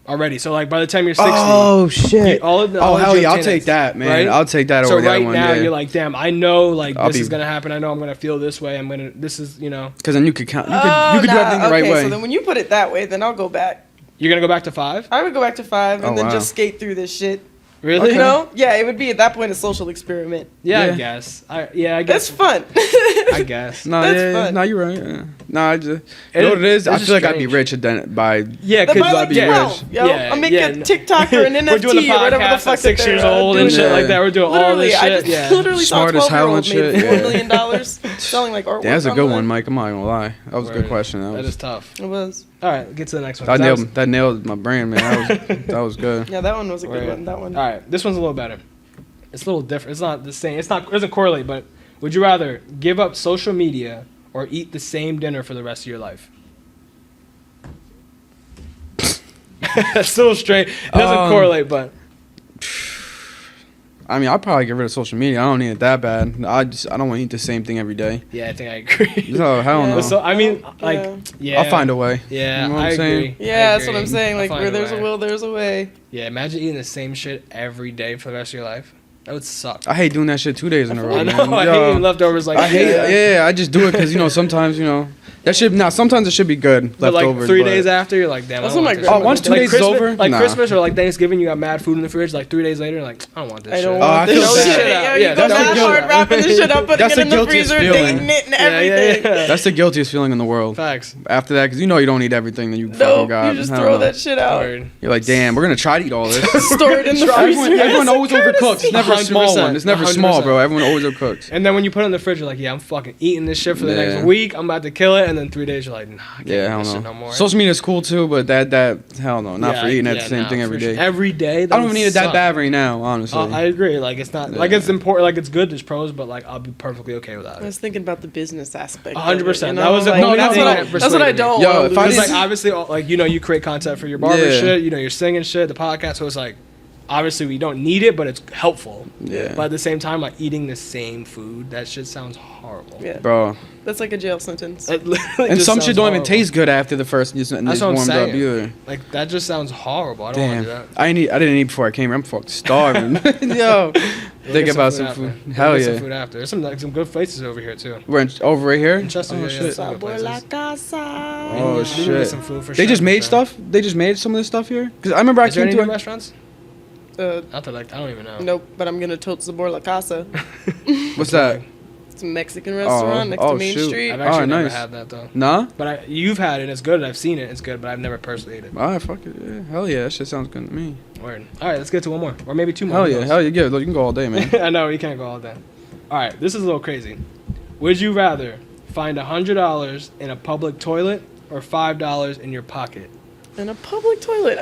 already. So like by the time you're 60, Oh shit! all hell yeah! I'll take that, man. right? I'll take that so over the right other one. now Yeah. you're like, damn, I know like I'll this be- is gonna happen. I know I'm gonna feel this way. This is Because then you could count. You could Oh, do everything the right okay, way. so then when you put it that way, then I'll go back. You're gonna go back to 5. I would go back to 5 and Oh, then wow. just skate through this shit. Really? You know? Yeah, it would be at that point a social experiment. Yeah, Yeah. I guess. I guess. That's fun. I guess. No, That's yeah, fun. no, you're right. Yeah. No, I just you know what it is. I it's feel like I'd be strange. rich then by Yeah, By because like be 12, rich. yo. Yeah, I'm making yeah, a TikTok or an NFT we're doing the or whatever the podcast fuck at 6 that they're, years old and doing. shit Yeah. like that. We're doing all Literally, this I shit. just Yeah. literally Smart saw a as hell 12-year-old and made shit, $4 yeah. million selling like artwork. Yeah, that's a good online. one, Mike. I'm not gonna lie. That was a good Word. question. That is tough. It was. All right, get to the next one. That nailed my brain, man. That was good. Yeah, that one was a good Word. one. That one. All right, this one's a little better. It's a little different. It's not the same. It doesn't correlate, but would you rather give up social media or eat the same dinner for the rest of your life? It's still straight. It doesn't correlate, but I mean, I'd probably get rid of social media. I don't need it that bad. I don't want to eat the same thing every day. yeah, I think I agree. No, hell Yeah. no. So I mean, like, Yeah. yeah, I'll find a way. Yeah, You know what I I'm saying? agree. Yeah, I that's what I'm agree. saying. I'll Like, find where there's way. a will, there's a way. Yeah, imagine eating the same shit every day for the rest of your life. That would suck. I hate doing that shit 2 days in a row. I know. Man. I Yo, hate eating leftovers like I hate. that. Yeah, I just do it because sometimes that should. Now sometimes it should be good But like leftovers. 3 but- days after, you're like, damn. That's I don't what want my this grandma shit. once 2 Like days is Christmas, over, like nah. Christmas or like Thanksgiving, you got mad food in the fridge. Like 3 days later, you're like, I don't want this I shit. don't Oh, I want feel this bad. shit. Yo, Yeah, you go that's the mad guilt- hard wrapping this shit up, putting That's it the in the guiltiest freezer, feeling. dating it and Yeah, everything. yeah. That's the guiltiest feeling in the world. Facts. After that, because you don't eat everything that you fucking No, got. you just Hell throw no. that shit out. Word. You're like, damn, we're gonna try to eat all this. Store it in the freezer. Everyone always overcooks. It's never a small 100%. one. It's never small, 100%. bro. Everyone always overcooks. And then when you put it in the fridge, you're like, yeah, I'm fucking eating this shit for the Yeah. next week. I'm about to kill it. And then 3 days, you're like, nah, I can't Yeah, eat hell this shit no. no more. Social media is cool too, but that hell no, not Yeah, for eating that yeah, same nah, thing for every sure. day. Every day. I don't even need it that bad right now, honestly. I agree. Like it's not like Yeah. it's important. Like it's good. There's pros, but like I'll be perfectly okay without I it. was thinking about the business aspect. 100%. You That know? was the like, only that's thing what that that's what I persuaded me. don't Yo, want if to I lose. Because didn't- like obviously, like you create content for your barber Yeah. shit. You're singing shit, the podcast. So it's like obviously we don't need it, but it's helpful. Yeah. But at the same time, like eating the same food, that shit sounds horrible. Yeah, Bro, that's like a jail sentence. It literally and just some sounds shit don't even horrible. taste good after the first it's That's what I'm warmed up saying. either. Like that just sounds horrible. I don't want Damn, to do that. I didn't eat before I came here. I'm fucking starving. Yo, think Get about food some after. food. We'll Hell get some yeah. food after. There's some good places over here too. We're over right here. In Chester, Oh yeah, shit. some good places. la casa. Oh We need to get shit. some food for They sure, just for made sure. stuff. They just made some of this stuff here. Cause I remember I Is there came any to new a restaurants? Not that like I don't even know. Nope, but I'm gonna tote Sabor La Casa. What's that? It's a Mexican restaurant next oh, to Main shoot. Street. I've actually never nice. had that though. Nah. But you've had it. It's good. I've seen it. It's good. But I've never personally ate it. Alright, fuck it. Yeah. Hell yeah, that shit sounds good to me. Word. All right, let's get to one more, or maybe two more. Hell Who yeah, knows? hell yeah. Yeah, look, you can go all day, man. I know you can't go all day. All right, this is a little crazy. Would you rather find $100 in a public toilet or $5 in your pocket? In a public toilet.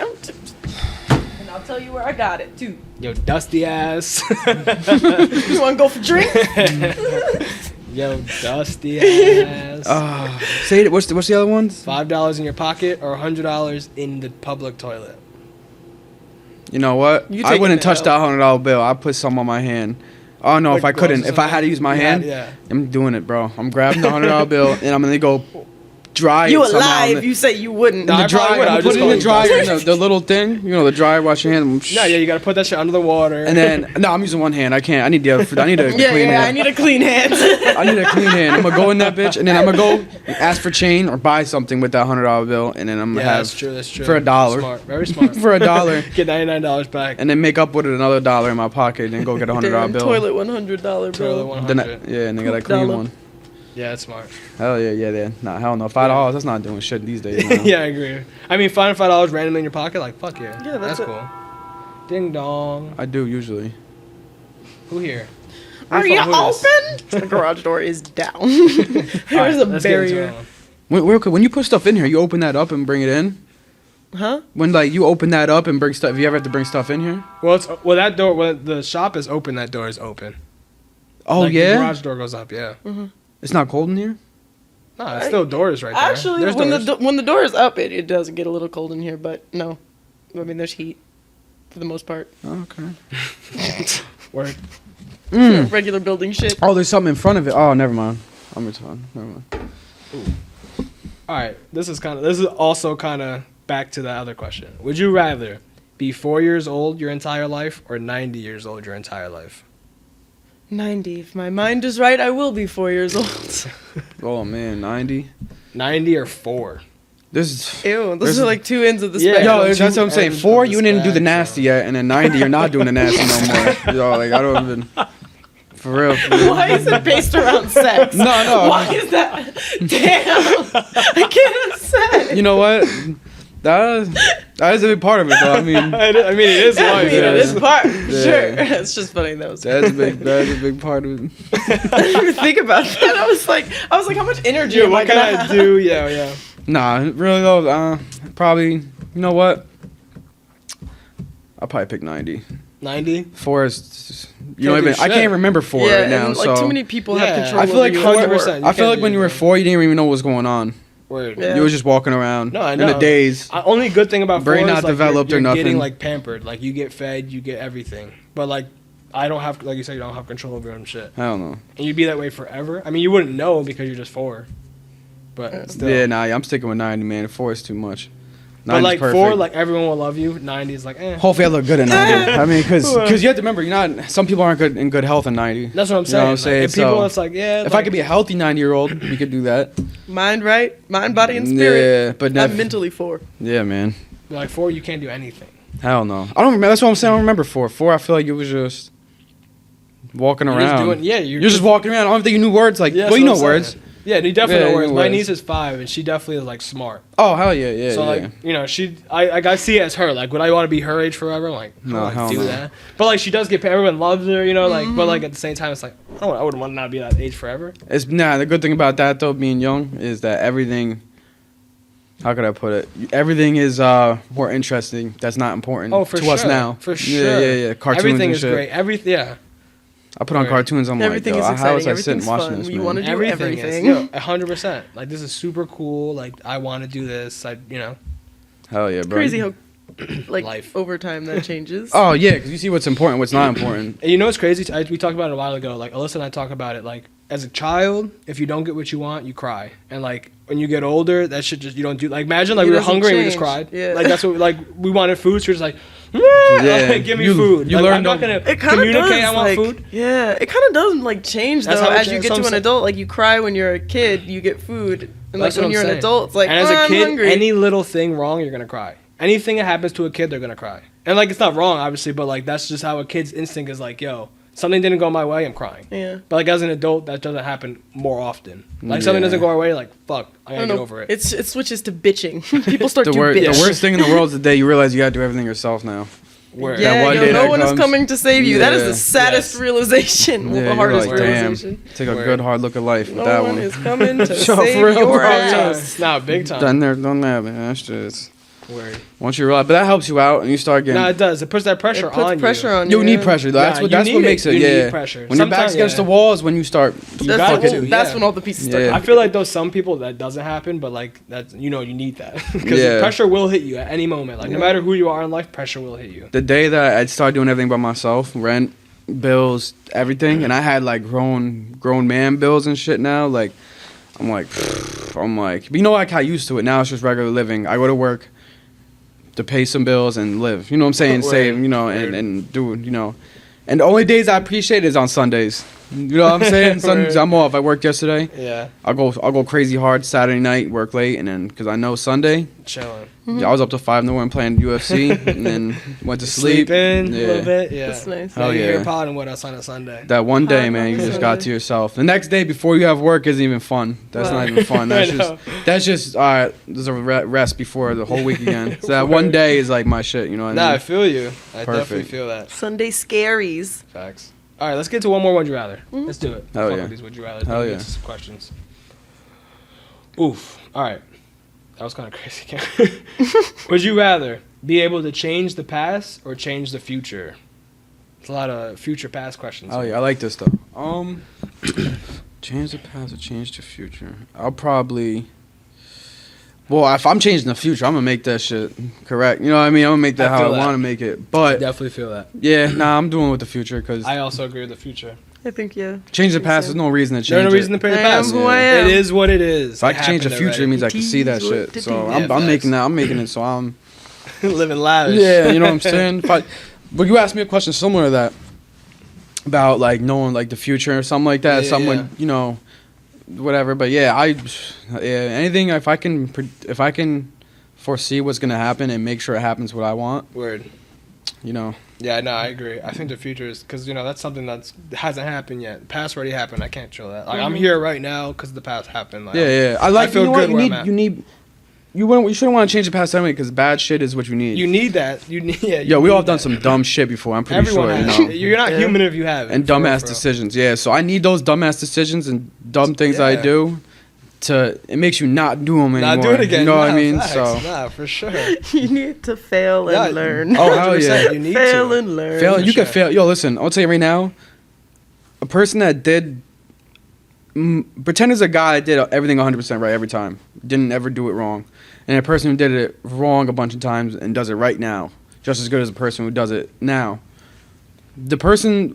And I'll tell you where I got it too. Yo, dusty ass. You wanna go for drinks? Yo, dusty ass. Say it. What's the other ones? $5 in your pocket or $100 in the public toilet. You know what? You I taking wouldn't the touch L. that $100 bill. I put some on my hand. Oh no, Like if I gloves couldn't, or if I had to use my something? hand, Yeah. I'm doing it, bro. I'm grabbing the $100 bill and I'm gonna go dry You it somehow. alive? You say you wouldn't. No, In the I probably dryer, would. I'm I'd put it just in the go dryer, dust. the little thing, the dryer, wash your hands. No, yeah, you gotta put that shit under the water. And then no, I'm using one hand. I can't. I need a Yeah, clean yeah. I hand. need a clean hand. I need a clean hand. I'm gonna go in that bitch, and then I'm gonna go ask for change or buy something with that $100 bill, and then I'm gonna yeah, have that's true. That's true. for $1. Smart. Very smart. for $1, Get $99 back. and then make up with it another $1 in my pocket, and go get a $100 Damn, bill. toilet $100 Toilet bill. 100. Then yeah, and they got a clean Dollar. one. Yeah, that's smart. Hell yeah. Nah, hell no. $5. That's not doing shit these days. Man. Yeah, I agree. I mean, finding $5 randomly in your pocket, like fuck yeah. Yeah, that's it. cool. Ding dong. I do usually. Who here? Are you Who is open? The garage door is down. All There's right, a let's get into barrier. another one. When you put stuff in here, you open that up and bring it in. Huh? When like you open that up and bring stuff, if you ever have to bring stuff in here. Well, that door. When the shop is open, that door is open. Oh Like, yeah. The garage door goes up. Yeah. It's not cold in here. No, it's still doors right there. Actually, There's when doors. when the door is up, it does get a little cold in here, but no. I mean, there's heat for the most part. Oh, okay. Word. Regular building shit. Oh, there's something in front of it. Oh, never mind. I'm retarded. Never mind. All right. This is also kind of back to the other question. Would you rather be 4 years old your entire life or 90 years old your entire life? 90. If my mind is right, I will be 4 years old. Oh man, 90. 90 or 4? There's Ew, those are like two ends of the Yeah. spectrum. Yo, that's what I'm saying. ends 4, of the you didn't do the spectrum. nasty yet, and then 90, you're not doing the nasty no more. Yo, like I don't even. For real. Why is it based around sex? No. Why is that? Damn. I get upset. You know what? That is a big part of it, though. I mean, I mean, it is I life. mean, yeah. it is part. Yeah. Sure. It's just funny that was. that's a big part of it. I didn't even think about that. I was like, how much energy Yeah, am I what can gonna I have? do? Yeah. Nah, really though. Probably. You know what? I'll probably pick 90. 90. 4 is. You Can't know, do even I shit. can't remember 4 Yeah, right now. and like So too many people Yeah. have control. I feel like over you. 100%. I feel like when you were 4, you didn't even know what was going on. Word. Yeah. You were just walking around. No, I In know. the days. Only good thing about Brain 4 not is, like, developed you're or nothing. getting like pampered. Like you get fed, you get everything. But like I don't have, like you said, you don't have control over your own shit. I don't know. And you'd be that way forever. I mean, you wouldn't know because you're just 4. But still. Yeah, nah, I'm sticking with 90, man. 4 is too much. 90's But like perfect. 4, like everyone will love you. 90 is like, eh. Hopefully I look good at 90. I mean, because you have to remember, some people aren't in good health at 90. That's what I'm You know what saying. I'm Like, saying? and people, So, it's like, yeah. If I could be a healthy 90-year-old, we could do that. Mind, body, and spirit. Yeah, but I'm mentally 4. yeah, man. like 4, you can't do anything. Hell no. I don't remember. That's what I'm saying. I don't remember 4. 4, I feel like it was just walking You're around. just doing, You're just walking around. I don't think you knew words. Like, Yeah, well, that's you what know I'm words. saying. Yeah, you definitely Yeah, know you words. know My words. niece is 5, and she definitely is like smart. Oh, hell yeah, yeah, So yeah. like, you know, I see it as her. Like, would I want to be her age forever? Like, I No, don't hell like do no. that. But like, she does get. Everyone loves her, you know. Like, but like at the same time, it's like I wouldn't want to not be that age forever. The good thing about that, though, being young, is that everything, how could I put it? Everything is more interesting. That's not important Oh, for to sure. us now. For sure. Yeah. Cartoons Everything and is shit. great. Everything, yeah. I put on Right. cartoons. I'm Everything like, is yo, how was exciting. I sitting Everything's watching fun. this? We man? wanna do Everything everything. is 100%. Like, this is super cool. Like, I want to do this. Hell yeah, bro. Crazy how, like, Life. over time that changes. Oh yeah, because you see what's important, what's not important. And you know what's crazy? We talked about it a while ago. Like, Alyssa and I talk about it. Like, as a child, if you don't get what you want, you cry. And like, when you get older, that shit just, you don't do. Like, imagine like It we were doesn't hungry and we just change. cried. Yeah. Like, that's what, like, we wanted food, so we're just like, Yeah. like, give me You- food. you Like, learn I'm not to- gonna It kind of communicate. does. I want like, food. Yeah, it kind of does like change That's though how it as you changes. get That's to what an I'm adult. Like you cry when you're a kid, you get food, and like That's what when I'm you're an saying. adult, it's like and as a I'm kid, hungry. any little thing wrong, you're gonna cry. Anything that happens to a kid, they're gonna cry. And like, it's not wrong, obviously, but like, that's just how a kid's instinct is. Like, yo, something didn't go my way, I'm crying. Yeah. But like, as an adult, that doesn't happen more often. Like, something Yeah. doesn't go our way, like, fuck, I I gotta don't get know. over it. It switches to bitching. People start The, to the bitch. worst thing in the world is the day you realize you gotta do everything yourself now. Word. Yeah, one yo, day no that one is comes- coming to save you. That is Yeah. the saddest Yes. realization. Yeah, the you're hardest like, damn. realization. Take a Word. good hard look at life with No that one one. is coming to Yo, save for real, your bro. ass. Nah, big time. Done there, done that, man. That's just Word. once you realize, but that helps you out and you start getting. Nah, it does. It puts that pressure It puts on pressure you. on you. You need pressure. Though. That's Yeah, what. you That's need what makes it. it. You need Yeah. pressure. When your back's Sometimes- against yeah. the wall is when you start. You That's, got when, to, that's yeah. when all the pieces start. Yeah. I coming feel like those some people that doesn't happen, but like that's you need that because Yeah. pressure will hit you at any moment. Like no matter who you are in life, pressure will hit you. The day that I started doing everything by myself, rent, bills, everything, and I had like grown man bills and shit now. Like, I'm like, but you know, like I used to it. Now it's just regular living. I go to work to pay some bills and live. You know what I'm saying? Word. Save. You know, Word. and do. You know, and the only days I appreciate is on Sundays. You know what I'm saying? Sundays Word. I'm off. I worked yesterday. Yeah, I'll go crazy hard Saturday night, work late, and then because I know Sunday. chilling, I was up to 5 in the morning playing UFC, and then went to sleep. sleeping Yeah. a little bit. Yeah, That's nice. Hell Now you're yeah. here podding with us on a Sunday. That one day, Hot man, you on just got Sunday. to yourself. The next day before you have work isn't even fun. That's Wow. not even fun. I That's know. just all right. There's a rest before the whole week again. So that one day is like my shit. You know what Nah, I I mean? feel you. I definitely Perfect. feel that. Sunday scaries. Facts. All right, let's get to one more Would You Rather. Let's do it. Hell Fuck yeah. with these Would You Rather. Hell Get yeah. to some questions. Oof. All right. That was kind of crazy. Would you rather be able to change the past or change the future? It's a lot of future past questions. Oh here. yeah, I like this though. Change the past or change the future? I'll probably. Well, if I'm changing the future, I'm gonna make that shit correct. You know what I mean? I'm gonna make that I how feel I that. want to make it. I But definitely feel that. yeah, nah, I'm doing with the future because I also agree with the future. I think yeah. change the think past. so. There's no reason to change There's no it. reason to pay the I past. am who I am. It is what it is. If I can change the future, it means I can see that It is what shit. it So is. I'm Yeah, making facts. that. I'm making it. So I'm. living lavish. Yeah, you know what I'm saying. But you asked me a question similar to that about like knowing like the future or something like that. Yeah, Someone yeah. you know, whatever. But yeah, anything if I can foresee what's gonna happen and make sure it happens what I want. Word. You know. Yeah, no, I agree. I think the future is because that's something that hasn't happened yet. The past already happened. I can't chill that. Like I'm here right now because the past happened. Like, yeah. I feel good where I'm at. You shouldn't want to change the past anyway because bad shit is what you need. You need that. Yo, we all have done some dumb shit before. I'm pretty sure. You're not human if you haven't. And dumbass decisions. Yeah, so I need those dumbass decisions and dumb things I do. It makes you not do them anymore. Not do it again. You know what I mean? Facts. So for sure. You need to fail and learn. Oh hell yeah! You need fail to and learn. You can fail. Yo, listen. I'll tell you right now. A person that did pretend is a guy that did everything 100% right every time. Didn't ever do it wrong. And a person who did it wrong a bunch of times and does it right now, just as good as a person who does it now. This person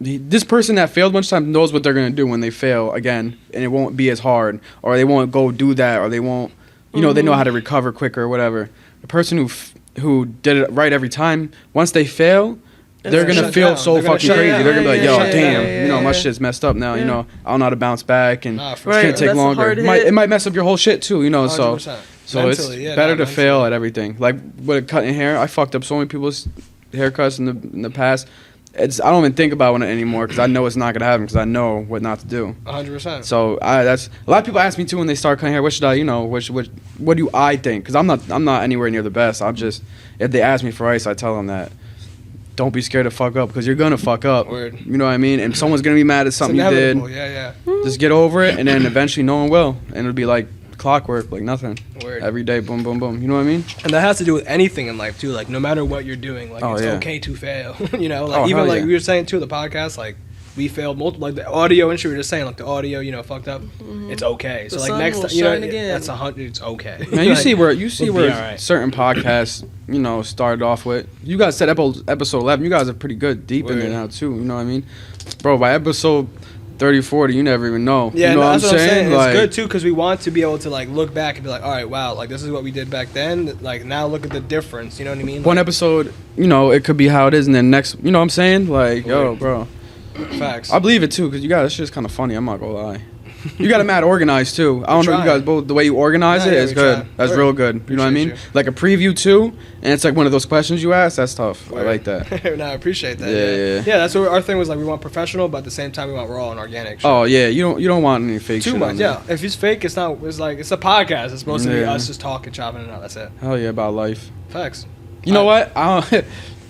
that failed a bunch of times knows what they're going to do when they fail again, and it won't be as hard, or they won't go do that, or they won't, they know how to recover quicker or whatever. The person who did it right every time, once they fail, they're going to feel so fucking crazy. They're going to be like, yo, damn, my shit's messed up now, I don't know how to bounce back, and it's going to take longer. It might mess up your whole shit too, so... 100%. So mentally, it's better to fail at everything. Like with cutting hair, I fucked up so many people's haircuts in the past. I don't even think about it anymore because I know it's not gonna happen because I know what not to do. 100%. So that's a lot of people ask me too when they start cutting hair. What should I, what do I think? Because I'm not anywhere near the best. If they ask me for advice, I tell them that don't be scared to fuck up because you're gonna fuck up. Word. You know what I mean? And someone's gonna be mad at something you did. Yeah. Just get over it, and then eventually no one will, and it'll be like clockwork, like nothing. Word. Every day, boom, boom, boom. You know what I mean? And that has to do with anything in life too. Like no matter what you're doing, like it's okay to fail. Even we were saying too, the podcast, like we failed multiple. Like the audio industry, we were just saying, like the audio, fucked up. It's okay. So like next time, that's 100. It's okay. Man, you see where certain podcasts, started off with. You guys said episode 11. You guys are pretty good, deep in there now too. You know what I mean, bro? By episode 30, 40, you never even know. Yeah, you know that's what I'm saying. Like, it's good too because we want to be able to like look back and be like, all right, wow, like this is what we did back then. Like now look at the difference. You know what I mean? One episode, it could be how it is, and then next, you know what I'm saying? Like, yo, bro. Facts. I believe it too because you guys, it's just kind of funny. I'm not gonna lie. You got it mad organized too. I don't know, you guys both, the way you organize it is good. That's real good. You know what I mean? Like a preview too, and it's like one of those questions you ask. That's tough. I like that. No, I appreciate that. Yeah. That's what our thing was. Like we want professional, but at the same time we want raw and organic. Shit. Oh yeah, you don't want any fake shit. Too much. Yeah. If it's fake, it's not. It's like it's a podcast. It's supposed to be us just talking, chopping it out. That's it. Hell yeah, about life. Facts. You know what?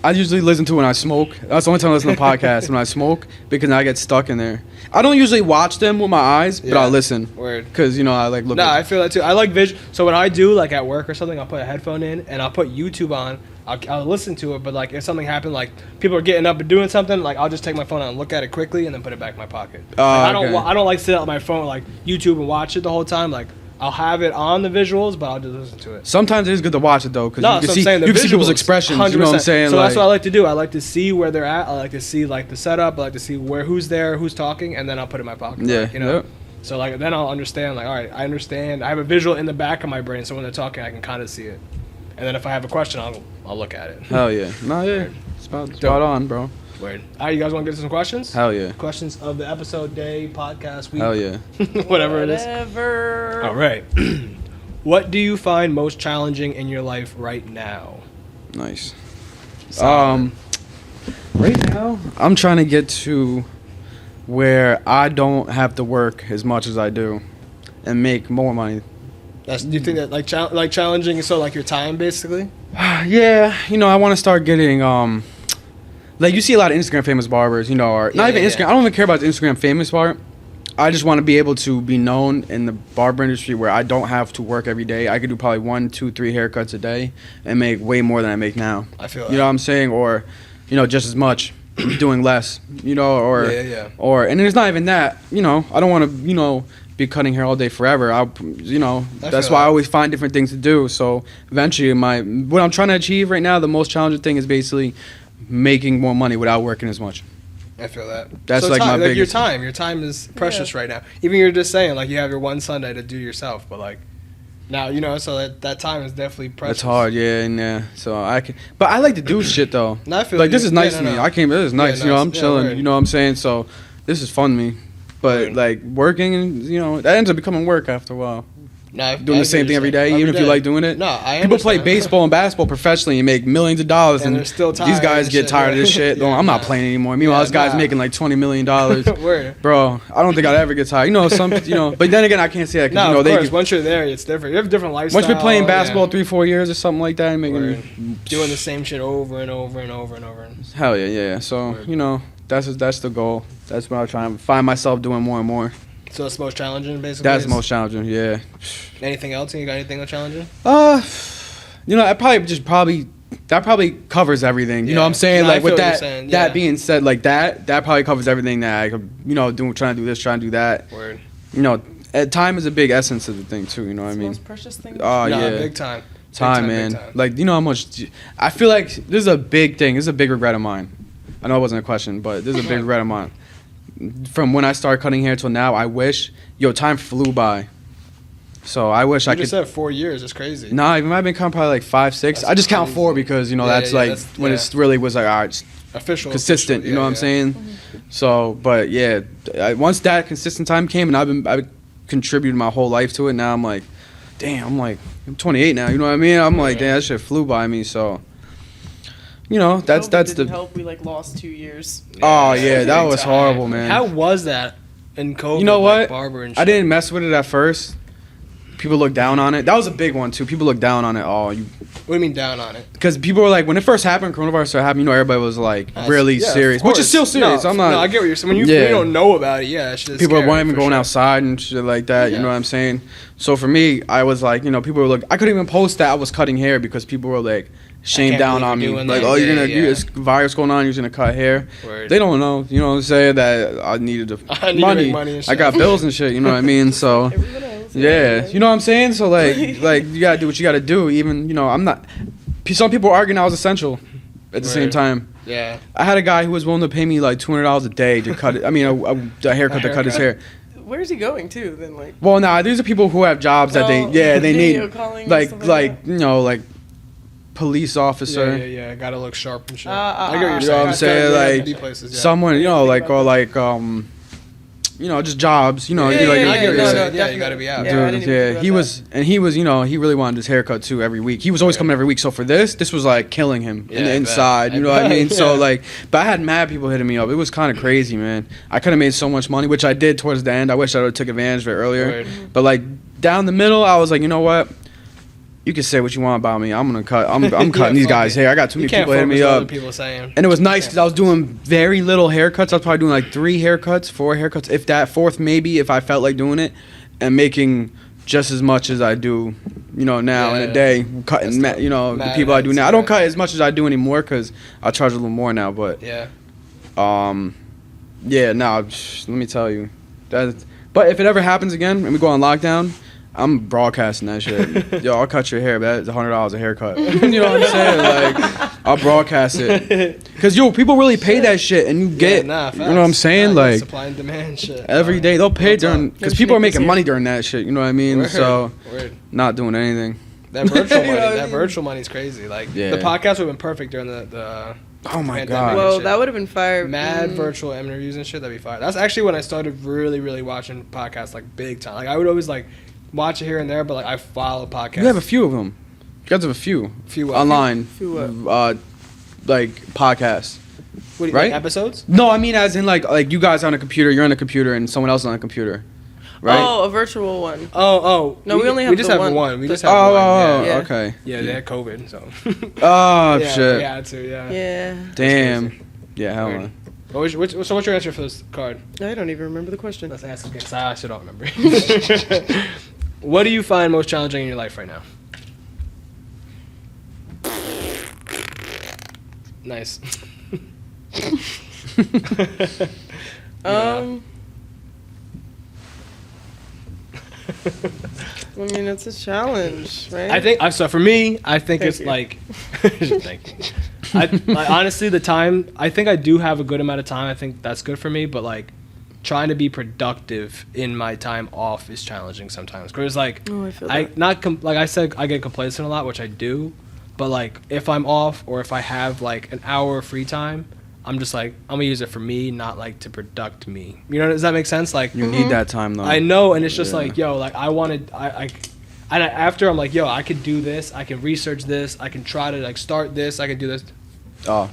I usually listen to when I smoke. That's the only time I listen to podcasts when I smoke because I get stuck in there. I don't usually watch them with my eyes, but I'll listen. Word. Because, I like look. I feel that too. I like vision. So when I do, like at work or something, I'll put a headphone in and I'll put YouTube on. I'll listen to it, but like if something happened, like people are getting up and doing something, like I'll just take my phone out and look at it quickly and then put it back in my pocket. I don't like sit on my phone like YouTube and watch it the whole time. Like I'll have it on the visuals, but I'll just listen to it. Sometimes it is good to watch it though, because you can see people's expressions. 100%. You know what I'm saying? So that's what I like to do. I like to see where they're at. I like to see like the setup. I like to see who's there, who's talking, and then I'll put it in my pocket. Yeah. Yep. So like then I'll understand. Like all right, I understand. I have a visual in the back of my brain, so when they're talking, I can kind of see it. And then if I have a question, I'll look at it. Hell yeah. No, yeah. Spot on, bro. Weird. All right, you guys want to get to some questions? Hell yeah. Questions of the episode, day, podcast, week. Hell yeah. Whatever it is. All right. What do you find most challenging in your life right now? Nice. Right now, I'm trying to get to where I don't have to work as much as I do and make more money. Do you think that like challenging? So like your time, basically. Yeah, I want to start getting like you see a lot of Instagram famous barbers, or not even Instagram. I don't even care about the Instagram famous part. I just want to be able to be known in the barber industry where I don't have to work every day. I could do probably 1, 2, 3 haircuts a day and make way more than I make now. I feel You know what I'm saying? Or, just as much, doing less, or, and it's not even that, I don't want to, be cutting hair all day forever. That's why I always find different things to do. So eventually what I'm trying to achieve right now, the most challenging thing is basically making more money without working as much. I feel that. That's so like my biggest. Your time is precious right now. Even you're just saying like you have your one Sunday to do yourself, but like now so that time is definitely precious. It's hard, yeah. So but I like to do shit though. I feel like this is nice to me. This is nice. I'm chilling. You know what I'm saying? So this is fun to me. But Right. like working, and that ends up becoming work after a while. No, Doing the same thing every day, even if you like doing it. No, I People play understand. baseball and basketball professionally and make millions of dollars, And they're still these tired guys and get shit, tired of this yeah. shit. Yeah, I'm not nah. playing anymore. Meanwhile, Yeah, this guy's nah. making like $20 million. Word. Bro, I don't think I'd ever get tired. But then again, I can't say that No, because of they course. Once you're there, it's different. You have a different lifestyle. once you're playing yeah. basketball 3-4 years or something like that, and Word. making doing the same shit over and over and over and over. hell yeah. So Word. that's the goal. That's what I'm trying to find myself doing more and more. So it's most challenging, basically. That's most challenging. Yeah. Anything else? You got anything that's challenging? That probably covers everything. You know what I'm Yeah. saying? No, I Like with feel what you're that saying, yeah. that being said, like that probably covers everything that I could, trying to do this, trying to do that. Word. Time is a big essence of the thing too. You know what I It's the mean? most precious thing. Oh Nah, yeah. big time. Big Time, man. big time. Like how much I feel like this is a big thing. This is a big regret of mine. I know it wasn't a question, but this is a big regret of mine. From when I started cutting hair till now, I wish time flew by. So I wish I You could. just said 4 years. It's crazy. Nah, even I've been counting probably like 5, 6. That's I just count crazy. 4 because that's yeah, like that's- when yeah. it's really was like all right, Official. consistent. official, You know what I'm saying? So, but yeah, once that consistent time came, and I've contributed my whole life to it. Now I'm like, damn, I'm 28 now. You know what I mean? I'm like, damn, that shit flew by me. So, that's didn't the. help. We lost 2 years. Oh yeah, that Big was time. horrible, man. How was that in COVID? You know like what? barber and shit? I didn't mess with it at first. People look down on it. That was a big one too. People look down on it. What do you mean down on it? Because people were like, when it first happened, coronavirus started happening, everybody was like really Yeah, of serious, which is still course. serious. No, I'm not. No, I get what you're saying. When you, Yeah. when you don't know about it, yeah, it's just People scary, weren't even for going sure. outside and shit like that. You Yeah. know what I'm saying? So for me, I was like, people were like, I couldn't even post that I was cutting hair because people were like, shame can't down believe on me. you're doing Like, that. oh, you're Yeah, gonna, yeah. this virus going on, you're gonna cut hair. Word. They don't know. You know what I'm saying? That I needed the I need to money. make money and I shit. got bills and shit. You know what I mean? So. Everyone else. Yeah, you know what I'm saying? So like you gotta do what you gotta do. Even I'm not. Some people are arguing I was essential. At the same Right. time, Yeah. I had a guy who was willing to pay me like $200 a day to cut it. I mean, a haircut to cut his hair. Where's he going to then? Well, nah, these are people who have jobs that they video need, calling and like stuff like that? like police officer. Yeah. Gotta look sharp and shit. Ah, I get what you're you saying. know what I'm saying? Gotta Like, go to places, yeah. Someone, just jobs. Yeah, I yeah, get what you're no, saying. Yeah, you definitely. gotta be out. Yeah, I didn't even think about he that. was, and he was, he really wanted his haircut too every week. He was always coming every week. So for this was like killing him in Yeah, the I bet. inside. I You know what I bet, mean? So yeah. like, but I had mad people hitting me up. It was kind of crazy, man. I could have made so much money, which I did towards the end. I wish I would have took advantage of it earlier. Word. But like down the middle, I was like, you know what? You can say what you want about me. I'm gonna cut. I'm Yeah, cutting these fuck guys' it. hair. I got too You many can't people hitting focus me on up. other people saying. And it was nice because I was doing very little haircuts. I was probably doing like 3 haircuts, 4 haircuts, if that, 4th maybe, if I felt like doing it, and making just as much as I do, now in Yeah. a day, cutting, That's the mad people I do heads, now. I don't yeah. cut as much as I do anymore because I charge a little more now. But Yeah. yeah, no, let me tell you, but if it ever happens again and we go on lockdown, I'm broadcasting that shit. Yo, I'll cut your hair, but that's $100 a haircut. You know what I'm saying? Like, I'll broadcast it. Cause people really pay that shit, and you get, Yeah, nah, you know what I'm facts. saying? Nah, like supply and demand shit. every day they'll pay Real talk. during, cause people are making money during that shit. You know what I mean? Word. So Word. not doing anything. That virtual You know money, what I that mean? virtual money's crazy. Like Yeah. the podcast would have been perfect during the Oh my pandemic god. and Well, shit. that would have been fire. Mad Mm. virtual interviews and shit. That'd be fire. That's actually when I started really, really watching podcasts like big time. Like I would always like watch it here and there, but like I follow podcasts. You have a few of them. You guys have a few few online, Few what? like podcasts. what do you, right? like episodes. No, I mean as in like you guys on a computer, you're on a computer, and someone else on a computer, right? Oh, a virtual one. Oh, No, we only have just the have one. We just Oh, have one. oh, Yeah. okay. Yeah, they had COVID, so. Oh yeah, shit. We had to, yeah. Yeah. Damn. Yeah, hell Weird. no. So what's your answer for this card? I don't even remember the question. Let's ask again, 'cause I still don't remember. What do you find most challenging in your life right now? Nice. I mean, it's a challenge, right? I think so. For me, I think Thank it's you. like. Thank you. Like, honestly, the time. I think I do have a good amount of time. I think that's good for me. But like, trying to be productive in my time off is challenging sometimes. Cause like, Oh, I feel that. like I said, I get complacent a lot, which I do. But like, if I'm off or if I have like an hour of free time, I'm just like, I'm gonna use it for me, not like to product me. You know, does that make sense? Like, You need that time though. I know, and it's just like, yo, like and after I'm like, yo, I could do this, I can research this, I can try to like start this, I can do this. Oh.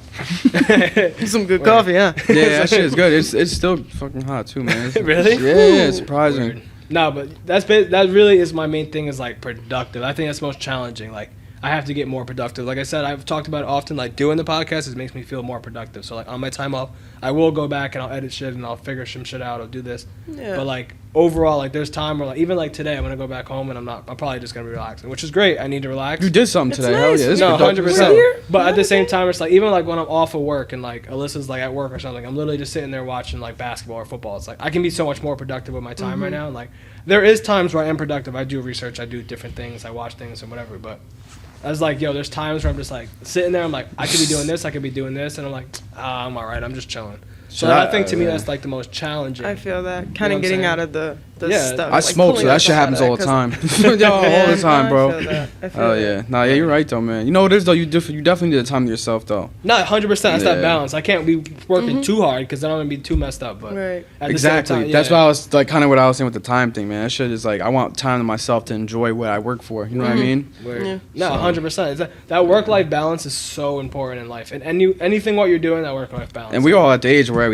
Some good coffee, huh? Yeah, that shit is good. It's still fucking hot too, man. Really? Yeah, it's surprising. Weird. No, but that really is my main thing, is like productive. I think that's most challenging. Like, I have to get more productive. Like I said, I've talked about it often. Like, doing the podcast, it makes me feel more productive. So like on my time off, I will go back and I'll edit shit and I'll figure some shit out. I'll do this. Yeah. But like overall, like there's time where like even like today, I'm gonna go back home and I'm probably just gonna be relaxing, which is great. I need to relax. You did something It's today. nice. Hell yeah. This is No, productive. 100%. But at the same time, it's like even like when I'm off of work and like Alyssa's like at work or something, I'm literally just sitting there watching like basketball or football. It's like I can be so much more productive with my time right now. And like there is times where I am productive. I do research, I do different things, I watch things and whatever. But I was like, yo, there's times where I'm just like sitting there. I'm like, I could be doing this, I could be doing this, and I'm like, I'm all right. I'm just chilling. So I think to me that's like the most challenging. I feel that. You know Kind what of I'm getting saying? out of the Yeah, stuff. I like smoke, so pulling that shit yourself happens out all of the it, time. 'cause- Yo, all the Yeah, time, no, bro. I feel that. I feel Oh that. yeah. Nah, yeah, you're right though, man. You know what it is though? You definitely need the time to yourself though. Not 100%. That's that Yeah. balance. I can't be working too hard because then I'm gonna be too messed up. But Right. at the Exactly. same time, That's yeah. why I was like kind of what I was saying with the time thing, man. That shit is like I want time to myself to enjoy what I work for. You know what I mean? Word. Yeah. No, 100%. That work-life balance is so important in life, and anything what you're doing, that work-life balance. And we all at the age where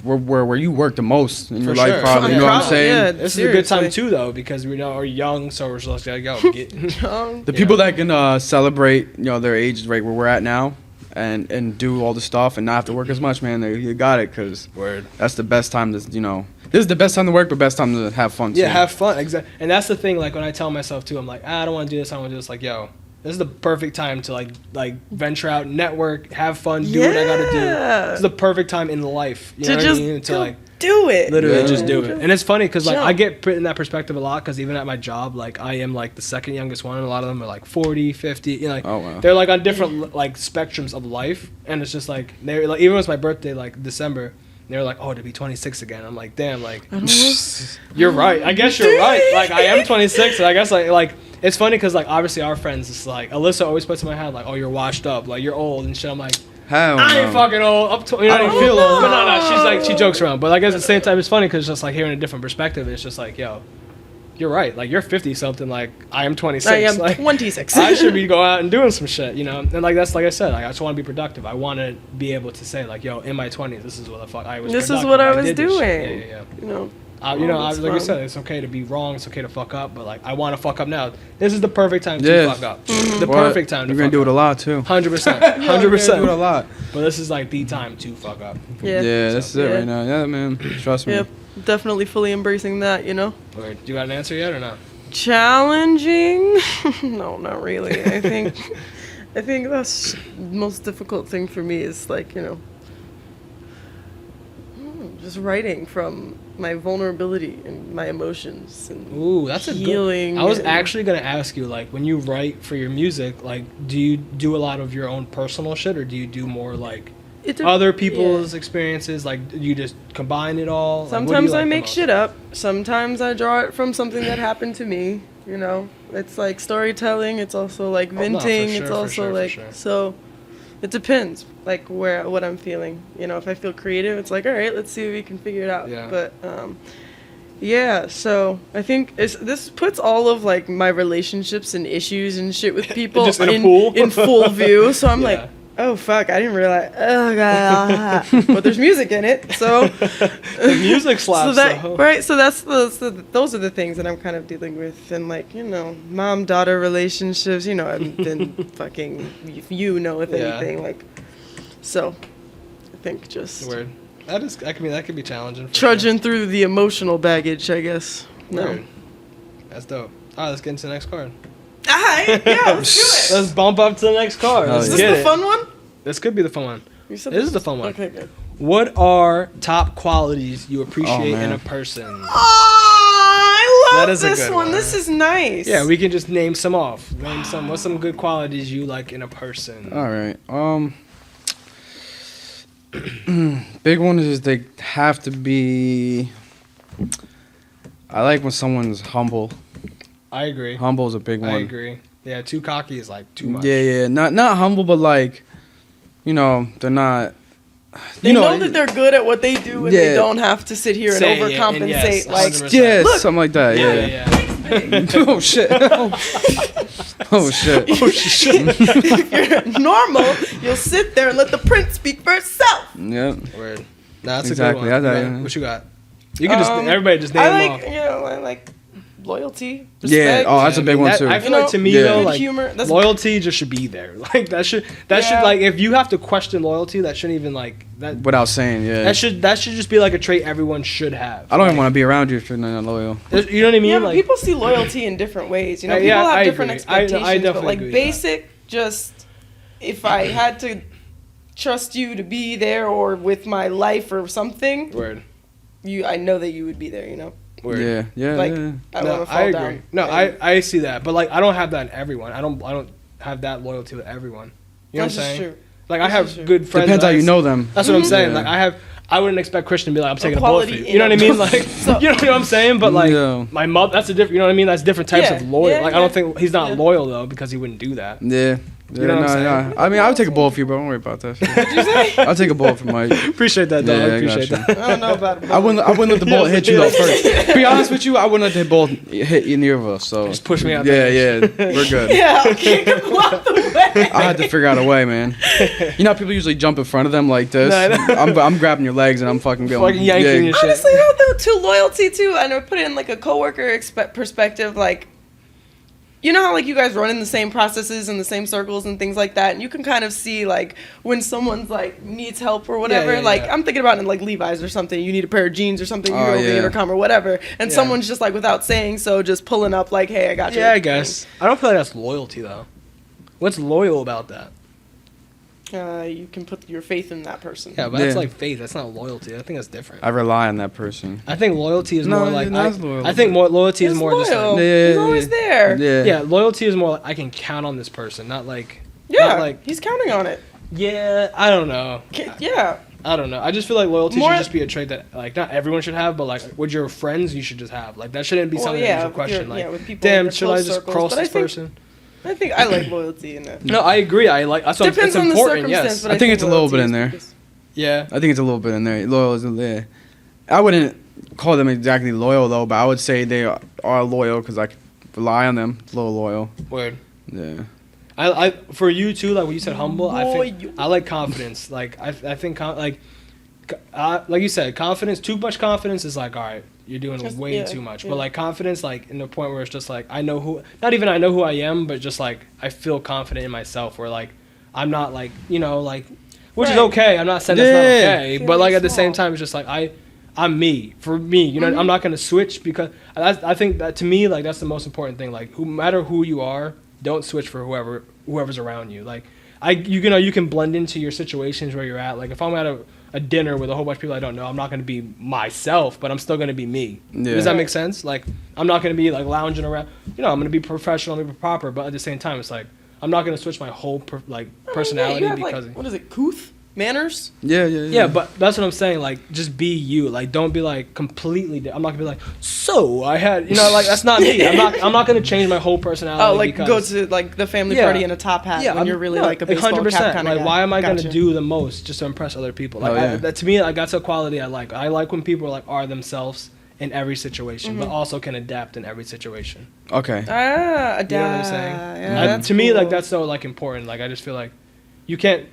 we're where you work the most in your For life, sure. probably. You know what I'm Probably, saying? yeah. This is a good time Seriously. too, though, because we know we're young, so we're just like, yo, get. The people that can celebrate, their age right where we're at now, and do all the stuff and not have to work as much, man. You got it, cause Word. that's the best time to, this is the best time to work, but best time to have fun. Yeah, too. have fun. Exactly. And that's the thing. Like when I tell myself too, I'm like, I don't want to do this. I want to do this. Like, yo, this is the perfect time to like venture out, network, have fun, do what I gotta do. This is the perfect time in life. You know To what just I mean? To go like do it. literally Yeah. just do it. And it's funny because like Jump. I get put in that perspective a lot because even at my job, like I am like the second youngest one, and a lot of them are like 40, 50. You know, like Oh, wow. they're like on different like spectrums of life, and it's just like they're like even when it was my birthday, like December. They're like, oh, to be 26 again. I'm like, damn, like, you're right. I guess you're right. Like, I am 26, and I guess like it's funny because like obviously our friends, it's like Alyssa always puts in my head like, oh, you're washed up, like you're old and shit. I'm like, Hell I ain't no. fucking old. You know, I don't feel old. But no, she's like, she jokes around. But like at the same time, it's funny because it's just like hearing a different perspective. It's just like, yo, you're right. Like you're 50 something. Like I am 26. I am like, 26. I should be going out and doing some shit, you know. And like that's like I said, like, I just want to be productive. I want to be able to say like, yo, in my 20s, this is what the fuck I was. This is productive. what I was did this shit. doing. Yeah. You know. Like I fun. said, it's okay to be wrong. It's okay to fuck up. But like I want to fuck up now. This is the perfect time Yeah. to fuck up. The Well, perfect time to You're gonna fuck do it a up. lot too. 100%. You're gonna do it a 100%. lot. But this is like the time to fuck up. Yeah. Yeah, that's it Yeah. right now. Yeah, man. Trust me. Yep. Definitely fully embracing that. You know. Word. You got an answer yet or not? Challenging? No, not really. I think that's the most difficult thing for me is like, just writing from my vulnerability and my emotions and Ooh, that's a healing. good. I was and- actually gonna ask you, like, when you write for your music, like, do you do a lot of your own personal shit, or do you do more like It de- other people's experiences? Like, do you just combine it all? Like, what do you Sometimes like I the make most? shit up. Sometimes I draw it from something that happened to me. It's like storytelling. It's also like Oh, no, for venting. sure, It's for also sure, for like sure. so. It depends, like what I'm feeling. If I feel creative, it's like all right, let's see if we can figure it out. Yeah. But yeah. So I think this puts all of like my relationships and issues and shit with people Just in a pool? in full view. So I'm Yeah. like, oh fuck, I didn't realize. Oh god, but there's music in it, so. The music slaps. though. Right, so those are the things that I'm kind of dealing with, and like mom-daughter relationships. I've been fucking, if if Yeah. anything, like, so I think just Weird. That could be challenging. For trudging through the emotional baggage, I guess. Sure. No. Weird. That's dope. All right, let's get into the next card. Alright, yeah, let's do it. Let's bump up to the next card. Oh, Let's Is yeah. this get the it. fun one? This could be the fun one. You said This is the fun one. Okay, good. What are top qualities you appreciate man. in a person? Oh, I That love is a this good one. one. This is nice. Yeah, we can just name some off. What's some good qualities you like in a person? All right. Big one is they have to be. I like when someone's humble. I agree. Humble is a big one. I agree. Yeah, too cocky is like too much. Yeah. Not humble, but like, they're not. They know that they're good at what they do, and they don't have to sit here and overcompensate. Something like that. Yeah. Oh shit. Oh shit. If you're normal, you'll sit there and let the print speak for itself. Yeah. Word. Nah, that's Exactly. a good one. What you got? You can just everybody just name them off. I like loyalty, respect. Yeah. Oh, that's a big one too. I feel like to me though, like humor, loyalty just should be there. Like that should like if you have to question loyalty, that shouldn't even like that. Without saying, yeah. That should just be like a trait everyone should have. I don't even want to be around you if you're not loyal. You know what I mean? Yeah, like, people see loyalty in different ways. You know, people have different expectations. I definitely but like agree basic, just if I had to trust you to be there or with my life or something, Word. I know that you would be there. You know. Word. Yeah. Like, Yeah. I want to fall agree. down. No, I see that, but like I don't have that in everyone. I don't have that loyalty with everyone. You know what I'm saying? True. Like I have good friends. Depends how you know them. That's what I'm saying. Yeah. Like I wouldn't expect Christian to be like, I'm taking a bullet for you. You know what I mean? Like, you know what I'm saying? But like, my mother, that's a different. You know what I mean? That's different types of loyal. Yeah, like I don't think he's not loyal though because he wouldn't do that. Yeah. You know what I'm saying? I mean, I would take a bullet for you, bro. Don't worry about that. What'd you say? I'll take a bullet for Mike. Appreciate that, dog. Yeah, I Appreciate got that. I don't know about it. I wouldn't let the bullet hit you though first. To be honest with you, I wouldn't let the bullet hit either of us. So Just push me out. Yeah, we're good. Yeah, I'll kick him out the way. I had to figure out a way, man. You know how people usually jump in front of them like this? I'm grabbing your legs and I'm fucking going. Fucking yanking your shit. Honestly, though, to loyalty too, I know put it in like a coworker perspective, like. You know how like you guys run in the same processes and the same circles and things like that, and you can kind of see like when someone's like needs help or whatever. I'm thinking about in like Levi's or something. You need a pair of jeans or something. You go over the intercom or whatever, and someone's just like without saying so, just pulling up like, "Hey, I got you." Yeah, I guess. I don't feel like that's loyalty though. What's loyal about that? You can put your faith in that person. Yeah, but that's like faith. That's not loyalty. I think that's different. I rely on that person. I think loyalty is more like loyalty. I think more loyalty is more just like, He's always there. yeah. Loyalty is more like I can count on this person, not like he's counting on it. Yeah, I don't know. Yeah. I don't know. I just feel like loyalty should just be a trait that like not everyone should have, but like with your friends you should just have. Like that shouldn't be something that you should question. Like, with people damn, should I just cross this person? I think I like loyalty in that. No, I agree. I like. That's Depends on important, the circumstance, but I think it's a little bit in there. Yeah, I think it's a little bit in there. Loyal is there. I wouldn't call them exactly loyal though, but I would say they are loyal because I rely on them. A little loyal. Word. Yeah. I for you too. Like when you said humble, I like confidence. Like I think like you said, confidence. Too much confidence is like, all right, you're doing way too much. But like confidence, like in the point where it's just like I know who I am, but just like I feel confident in myself. Where like I'm not like like, which is okay. I'm not saying that's not okay, but like at the same time, it's just like I'm me. For me, you know, I'm not gonna switch because I think that to me, like that's the most important thing. Like, no matter who you are, don't switch for whoever's around you. Like you can blend into your situations where you're at. Like if I'm at a dinner with a whole bunch of people I don't know, I'm not going to be myself, but I'm still going to be me. Yeah. Does that make sense? Like I'm not going to be like lounging around. I'm going to be professional, I'm going to be proper, but at the same time, it's like I'm not going to switch my whole personality because like, what is it? Couth? Manners? Yeah, but that's what I'm saying. Like, just be you. Like, don't be like completely. I'm not gonna be like, so I had, like that's not me. I'm not gonna change my whole personality. Oh, like go to like the family party in a top hat when you're really like a baseball 100%. Cap kind of like, guy. why am I gonna do the most just to impress other people? Like, that to me, like that's a quality I like. I like when people are themselves in every situation, but also can adapt in every situation. Okay. Adapt. You know what I'm saying? Yeah, to me, like that's so like important. Like I just feel like you can't.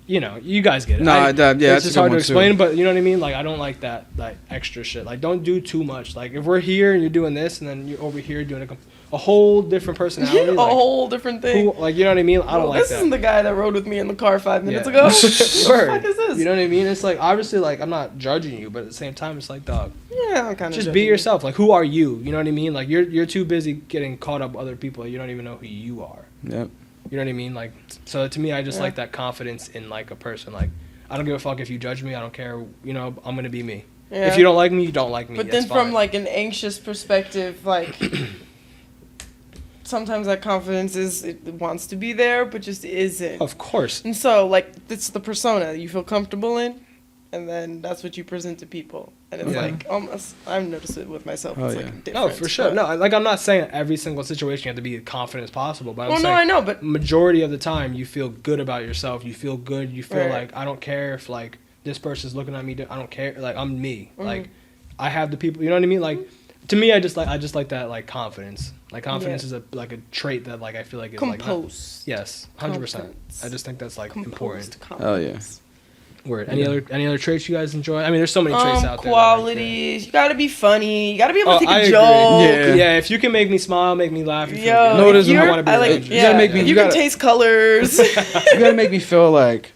You guys get it. No, it's just hard to explain, but you know what I mean? Like, I don't like that, like, extra shit. Like, don't do too much. Like, if we're here and you're doing this, and then you're over here doing a whole different personality. A whole different thing. Like, you know what I mean? I don't like that. This isn't the guy that rode with me in the car 5 minutes ago. What the fuck is this? You know what I mean? It's like, obviously, like, I'm not judging you, but at the same time, it's like, dog. Yeah, I'm kind of just be yourself. Like, who are you? You know what I mean? Like, you're too busy getting caught up with other people. You don't even know who you are. Yep. You know what I mean? Like, so to me, I just like that confidence in, like, a person. Like, I don't give a fuck if you judge me. I don't care. I'm going to be me. Yeah. If you don't like me, you don't like me. But then from, like, an anxious perspective, like, sometimes that confidence it wants to be there, but just isn't. Of course. And so, like, it's the persona you feel comfortable in, and then that's what you present to people. And it's like, almost, I've noticed it with myself. It's like different. No, for sure. No, like, I'm not saying every single situation you have to be as confident as possible, but I'm saying I know, but majority of the time you feel good about yourself. You feel good. You feel like, I don't care if, like, this person's looking at me. I don't care. Like, I'm me. Like, I have the people. You know what I mean? Like, to me, I just like that like confidence. Like, confidence is a trait that like I feel like is Compose. like yes, 100%. I just think that's like important. Oh yeah. Word. Any other traits you guys enjoy? I mean, there's so many traits out there. Qualities. You gotta be funny. You gotta be able to take a I joke. agree. Yeah. If you can make me smile, make me laugh. You feel good. No, it isn't. I want to be relationship. You gotta make me. You can taste colors. You gotta make me feel like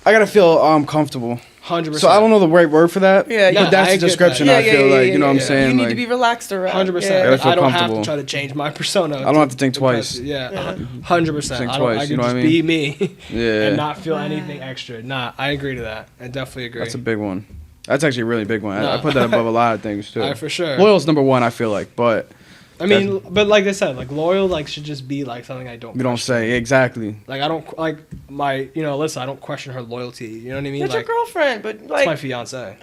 I gotta feel comfortable. 100%. So I don't know the right word for that. Yeah, but that's the description. I feel like you know what I'm saying. You need like, to be relaxed around. 100%. Yeah. I don't have to try to change my persona. I don't have to think twice. Yeah, 100%. Think I twice, can you know just what I mean? be me Yeah. and not feel anything extra. Nah, I agree to that. I definitely agree. That's a big one. That's actually a really big one. I put that above a lot of things too. For sure. Loyal's number one. I feel like, but I mean, but like I said, like loyal, like should just be like something I don't. we don't say exactly. Like I don't like my, Alyssa. I don't question her loyalty. You know what I mean? That's like, your girlfriend, but it's like, my fiance.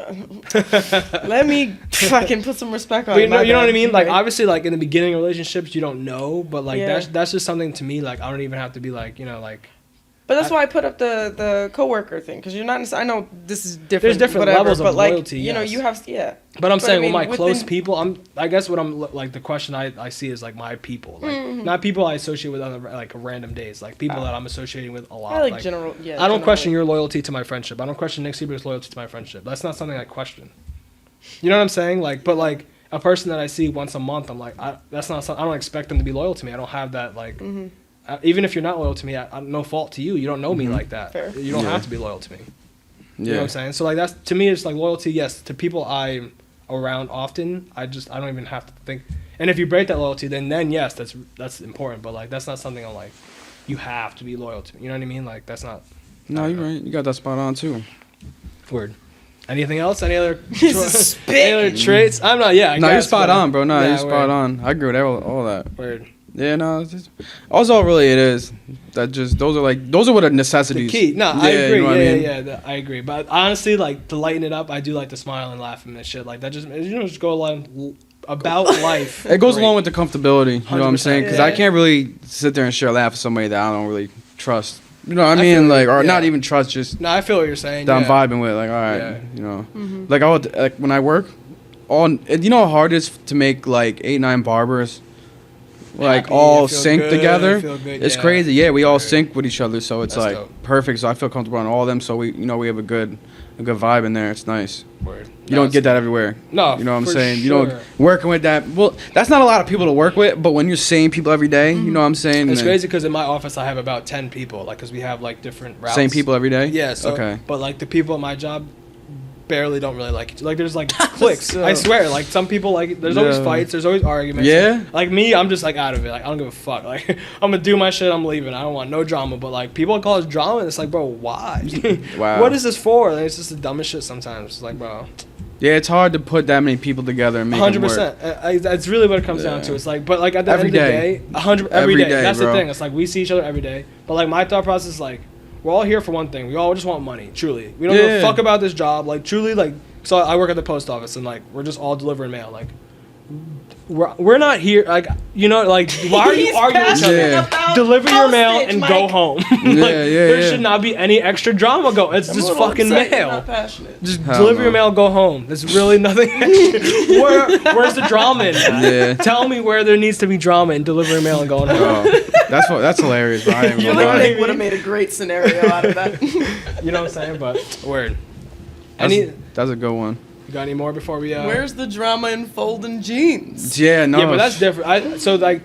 let me fucking put some respect on. But you know my what I bad. mean? Like Right? obviously, like in the beginning of relationships, you don't know, but like Yeah. that's just something to me. Like I don't even have to be like like. But that's why I put up the coworker thing, because you're not. I know this is different. There's different whatever, levels of but like, loyalty, You know, yes. you have But I'm saying I mean, with my close within- people, I guess what I'm like the question I see is like my people, like not people I associate with on like random days, like people that I'm associating with a lot. I like general. Yeah. I don't question your loyalty to my friendship. I don't question Nick Seaberg's loyalty to my friendship. That's not something I question. You know what I'm saying? Like, but like a person that I see once a month, I'm like, that's not. I don't expect them to be loyal to me. I don't have that like. Even if you're not loyal to me, I'm no fault to you. You don't know me like that. Fair. You don't have to be loyal to me. Yeah. You know what I'm saying? So like that's to me it's like loyalty, yes. To people I'm around often, I don't even have to think. And if you break that loyalty, then yes, that's important. But like that's not something I'm like, you have to be loyal to me. You know what I mean? Like that's not. No, you're right. You got that spot on too. Word. Anything else? Any other Spit. any other traits? I'm not. Yeah. I No, you're guess, spot but- on, bro. No, Yeah, you're spot word. on. I agree with all that. Word. Yeah, no. It's just, also, really, it is that just those are what are The necessities. key. No, I Yeah, agree. you know what I mean? I agree. But honestly, like to lighten it up, I do like to smile and laugh and shit. Like that just go along about life. It goes Great. along with the comfortability. You know what I'm saying? Because I Yeah. can't really sit there and share a laugh with somebody that I don't really trust. You know what I mean? feel Like, you, or yeah. not even trust, just No, I feel what you're saying. that I'm yeah. vibing with. Like, all right, Yeah. you know, like I would like when I work on. You know how hard it is to make like 8-9 barbers, like Happy, all feel sync good, together. feel good, It's yeah. crazy. Yeah, we all Right. sync with each other, so it's That's like dope. perfect. So I feel comfortable on all of them. So we have a good vibe in there. It's nice. Word. You don't get that everywhere. No, You know what I'm for saying? You sure. don't working with that. Well, that's not a lot of people to work with, but when you're seeing people every day, you know what I'm saying? It's then crazy because in my office I have about 10 people, like, because we have like different routes. Same people every day? Yeah. So, Okay. But like the people at my job barely don't really like each. Like there's like cliques. I swear. Like some people like there's always Yeah. fights. There's always arguments. Yeah? Like me, I'm just like out of it. Like I don't give a fuck. Like I'm gonna do my shit. I'm leaving. I don't want no drama. But like people call it drama. And it's like, bro, why? Wow. What is this for? Like, it's just the dumbest shit sometimes. It's like, bro. Yeah, it's hard to put that many people together and make them work. 100%. That's really what it comes down Yeah. to. It's like, but like at the Every end of the day. day, 100 every Every day. day, That's bro. the thing. It's like we see each other every day. But like my thought process is like, we're all here for one thing. We all just want money. Truly, we don't give a Yeah. fuck about this job. Like truly, like so I work at the post office and like we're just all delivering mail. Like we're not here. Like like why are you He's arguing with each passionate other? Yeah. about Deliver your mail postage, and Mike. go home. There should not be any extra drama go. It's I'm just a little fucking upset you're mail. not passionate. Just Hell deliver no. your mail, go home. There's really nothing. Where's the drama in that? Yeah. Tell me where there needs to be drama in delivering mail and going home. Oh, that's hilarious, bro. I ain't You gonna like lie. Nick would have made a great scenario out of that. You know what I'm saying? But word. That's, that's a good one. You got any more before we? Where's the drama in folding jeans? Yeah, no. Yeah, but that's different. So like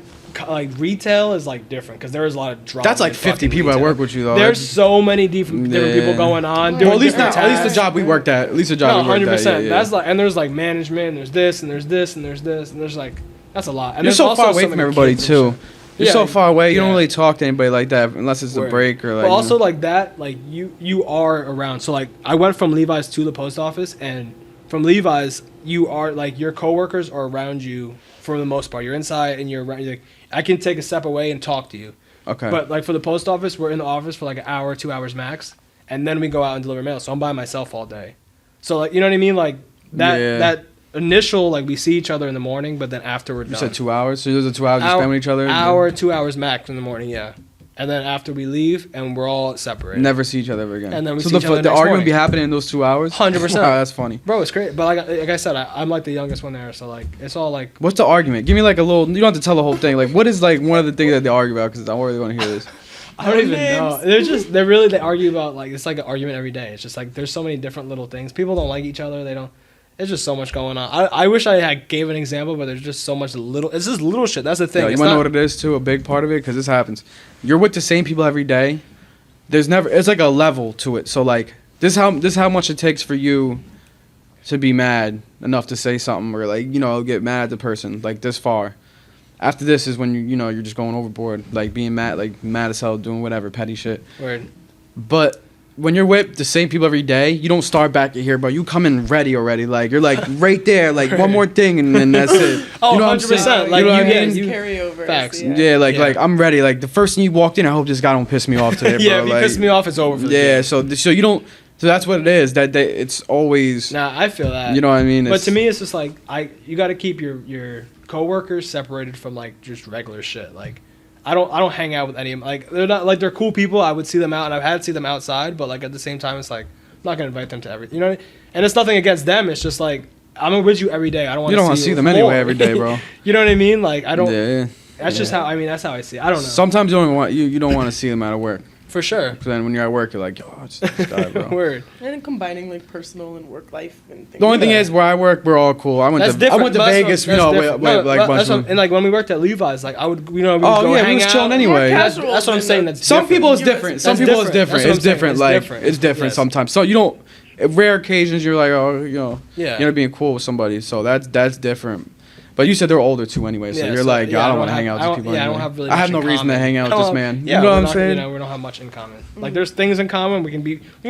retail is like different because there is a lot of drama. That's like in 50 fucking people that retail. work with you though. There's so many different Yeah. people going on. well, doing at least different not. At least the tasks. job we worked at. At least the job No, we worked 100%. at. Yeah, yeah. That's like, and there's like management, and there's this, and there's this, and there's this, and there's like, that's a lot. And You're there's so also far away so from many everybody kids and too. shit. You're Yeah, so far away. You don't yeah. really talk to anybody like that unless it's a Word. break or like. But also like that, like you are around. So like I went from Levi's to the post office, and from Levi's, you are like your coworkers are around you for the most part. You're inside and you're around. You're like, I can take a step away and talk to you. Okay. But like for the post office, we're in the office for like an hour, 2 hours max, and then we go out and deliver mail. So I'm by myself all day. So like you know what I mean? Like that Yeah. that initial like we see each other in the morning, but then after we're You done. said 2 hours. So there's a 2 hours you spend with each other. Hour, 2 hours max in the morning. Yeah. and then after we leave, and we're all separated. Never see each other ever again. And then we so see each other the next argument morning. be happening in those 2 hours. 100%. Wow, that's funny. Bro, it's great. But like I said, I'm like the youngest one there, so like it's all like. What's the argument? Give me like a little. You don't have to tell the whole thing. Like, what is like one of the things that they argue about? Because I really want to hear this. I don't even know. They argue about like it's like an argument every day. It's just like there's so many different little things. People don't like each other. They don't. It's just so much going on. I wish I had gave an example, but there's just so much little. It's just little shit. That's the thing. Yo, you want to know what it is too? A big part of it, because this happens. You're with the same people every day. There's never. It's like a level to it. So like this how much it takes for you to be mad enough to say something or like get mad at the person like this far. After this is when you're just going overboard, like being mad as hell, doing whatever petty shit. Word. But when you're with the same people every day, you don't start back at here, bro. You come in ready already. Like you're like right there, like one more thing, and then that's it. Oh, you know 100%. Like you carryover. Facts. Yeah, like I'm ready. Like the first thing you walked in, I hope this guy don't piss me off today, bro. Yeah, if you like, piss me off, it's over for the yeah, day. so you don't. So that's what it is. That it's always. Nah, I feel that. You know what I mean? But to me, it's just like you got to keep your coworkers separated from like just regular shit. Like I don't hang out with any of them. Like they're not like they're cool people. I would see them out, and I've had to see them outside. But like at the same time, it's like I'm not gonna invite them to everything. You know what I mean? And it's nothing against them. It's just like I'm with you every day. I don't want. You don't want to see them anyway every day, bro. You know what I mean? Like I don't. Yeah. That's just how. I mean, that's how I see it. I don't know. Sometimes you don't want you don't want to see them out of work. For sure. Because then when you're at work, you're like, yo, it's this guy, bro. Word. And then combining like personal and work life and things. The only thing is, where I work, we're all cool. I went to Vegas, with like bunch of. And like when we worked at Levi's, like I would, we would oh go yeah, hang we was out. chilling anyway. That's what I'm saying. That's some people it's Yeah, different. that's Some people it's different. That's It's what I'm different. saying. Like Different. it's different Yes. sometimes. So you don't. At rare occasions, you're like, oh, Yeah. you're being cool with somebody. So that's different. But you said they're older too, anyway. So you're like, I don't want to hang out with these people. Yeah, I anyway. don't have really. I have much no in reason to common. hang out with this man. Yeah, You know what I'm saying? We don't have much in common. Like there's things in common. We can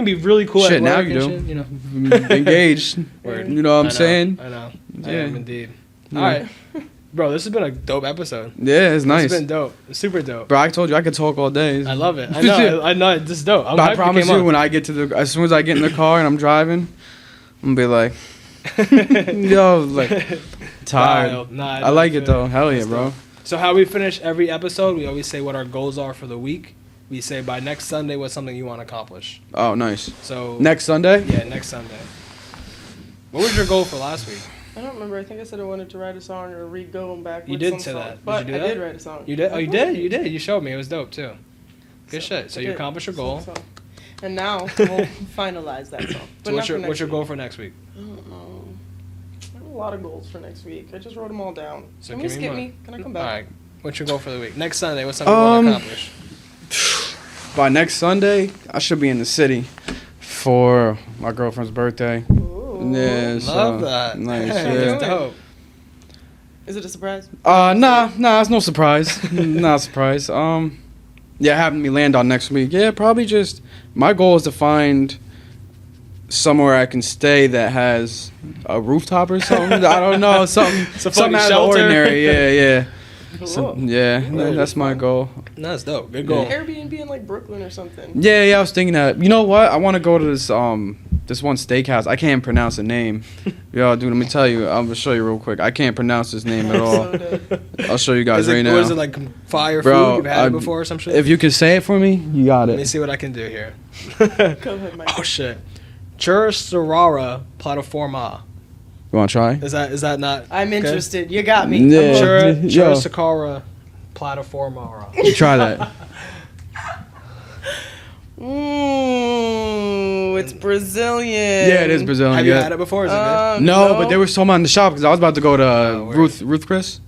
be really cool. Shit, at now work you and do. shit, Engaged. Word. You know what I'm saying? I know. I Yeah. am indeed. Yeah. All right, bro. This has been a dope episode. Yeah, it's nice. It's been dope. It's super dope. Bro, I told you I could talk all day. I love it. I know. I know. This is dope. But I promise you, when I get to as soon as I get in the car and I'm driving, I'm gonna be like, yo, like tired. Nah, I like it though. Hell yeah, bro. So how we finish every episode, we always say what our goals are for the week. We say by next Sunday what's something you want to accomplish. Oh, nice. So Next Sunday? Yeah, next Sunday. What was your goal for last week? I don't remember. I think I said I wanted to write a song or read Going Back. You did say that. But Did you do I that? did write a song. You did? Oh, you did? You did. You showed me. It was dope too. Good shit. So I you did. accomplished your goal. So. And now we'll finalize that song. But So not for next what's your week. goal for next week? I don't know. I have a lot of goals for next week. I just wrote them all down. So Can give we me skip one. me? Can I come All back? right. What's your goal for the week? Next Sunday, what's something you want to accomplish? By next Sunday, I should be in the city for my girlfriend's birthday. Ooh. Yeah, so, Love that. Nice. Hey, Yeah. that's dope. Is it a surprise? Nah, it's no surprise. Not a surprise. Yeah, having me land on next week. Yeah, probably just my goal is to find somewhere I can stay that has a rooftop or something. I don't know, something fucking out of the shelter. ordinary. Yeah. Cool. So, yeah, that's my goal. That's dope. Good goal. Airbnb in like Brooklyn or something. Yeah, I was thinking that. You know what? I want to go to this one steakhouse. I can't pronounce the name. Yo, dude, let me tell you. I'm gonna show you real quick. I can't pronounce this name at all. I'll show you guys Is it, right now. what is it like fire Bro, food? You've had it before or some shit? If you can say it for me, you got Let me it. see what I can do here. Go ahead, Mike. Oh shit. Churrascarra plataforma. You want to try? Is that not? I'm good? interested. You got me. Yeah. Yo. Churrascarra plataforma. Try that. Ooh, it's Brazilian. Yeah, it is Brazilian. Have you yeah. had it before? Is it good? No, but they were talking about in the shop because I was about to go to word. Ruth Chris.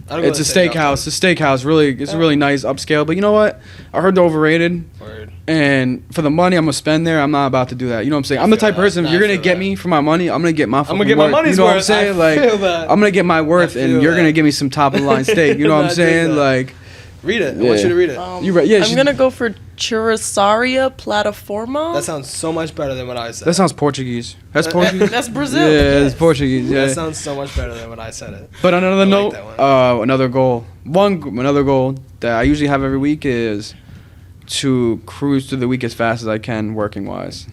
I don't go It's a to steakhouse. steakhouse. It's a steakhouse. Really, it's a really nice upscale. But you know what? I heard they're overrated. Word. And for the money I'm gonna spend there, I'm not about to do that. You know what I'm saying? I'm the feel type of person. that. If you're I gonna feel get that. me for my money, I'm gonna get my. I'm gonna get my worth. money's You know worth. what I'm saying? I Like, feel that. I'm gonna get my worth, I and feel you're that. gonna give me some top of the line steak. You know what I I'm dig saying? that. Like, Read it. I want you to read it. you right? Yeah, I'm gonna go for Churrascaria plataforma. That sounds so much better than what I said. that sounds Portuguese. That's Portuguese. That's Brazil. Yeah, it's Portuguese. Yeah. That sounds so much better than when I said it. But on another I like note, that one. another goal. Another goal that I usually have every week is to cruise through the week as fast as I can, working wise.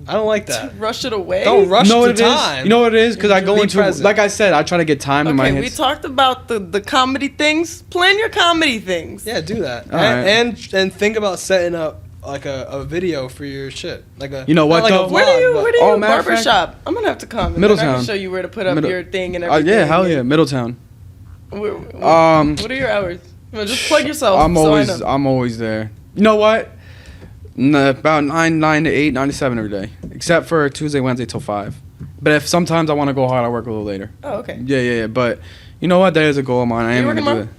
I don't like that. Rush it away. Don't rush You know the what it is? time. You know what it is? Because I go Be into, present. like I said, I try to get time in my Okay, head. we talked about the comedy things. Plan your comedy things. Yeah, do that. All right. And think about setting up like a video for your shit. Like a You know what, not like though? a Where do vlog, you but- where do Oh, you matter of fact- barbershop? I'm gonna have to come. And then I Middletown. can show you where to put up your thing and Oh everything. yeah, hell yeah, Middletown. What are your hours? Well, just plug yourself. I'm so always I know. I'm always there. You know what? About 9 to 8, 9 to 7 every day, except for Tuesday, Wednesday till 5. But if sometimes I want to go hard, I work a little later. Oh, okay. Yeah. But you know what? That is a goal of mine. I You am working gonna do it.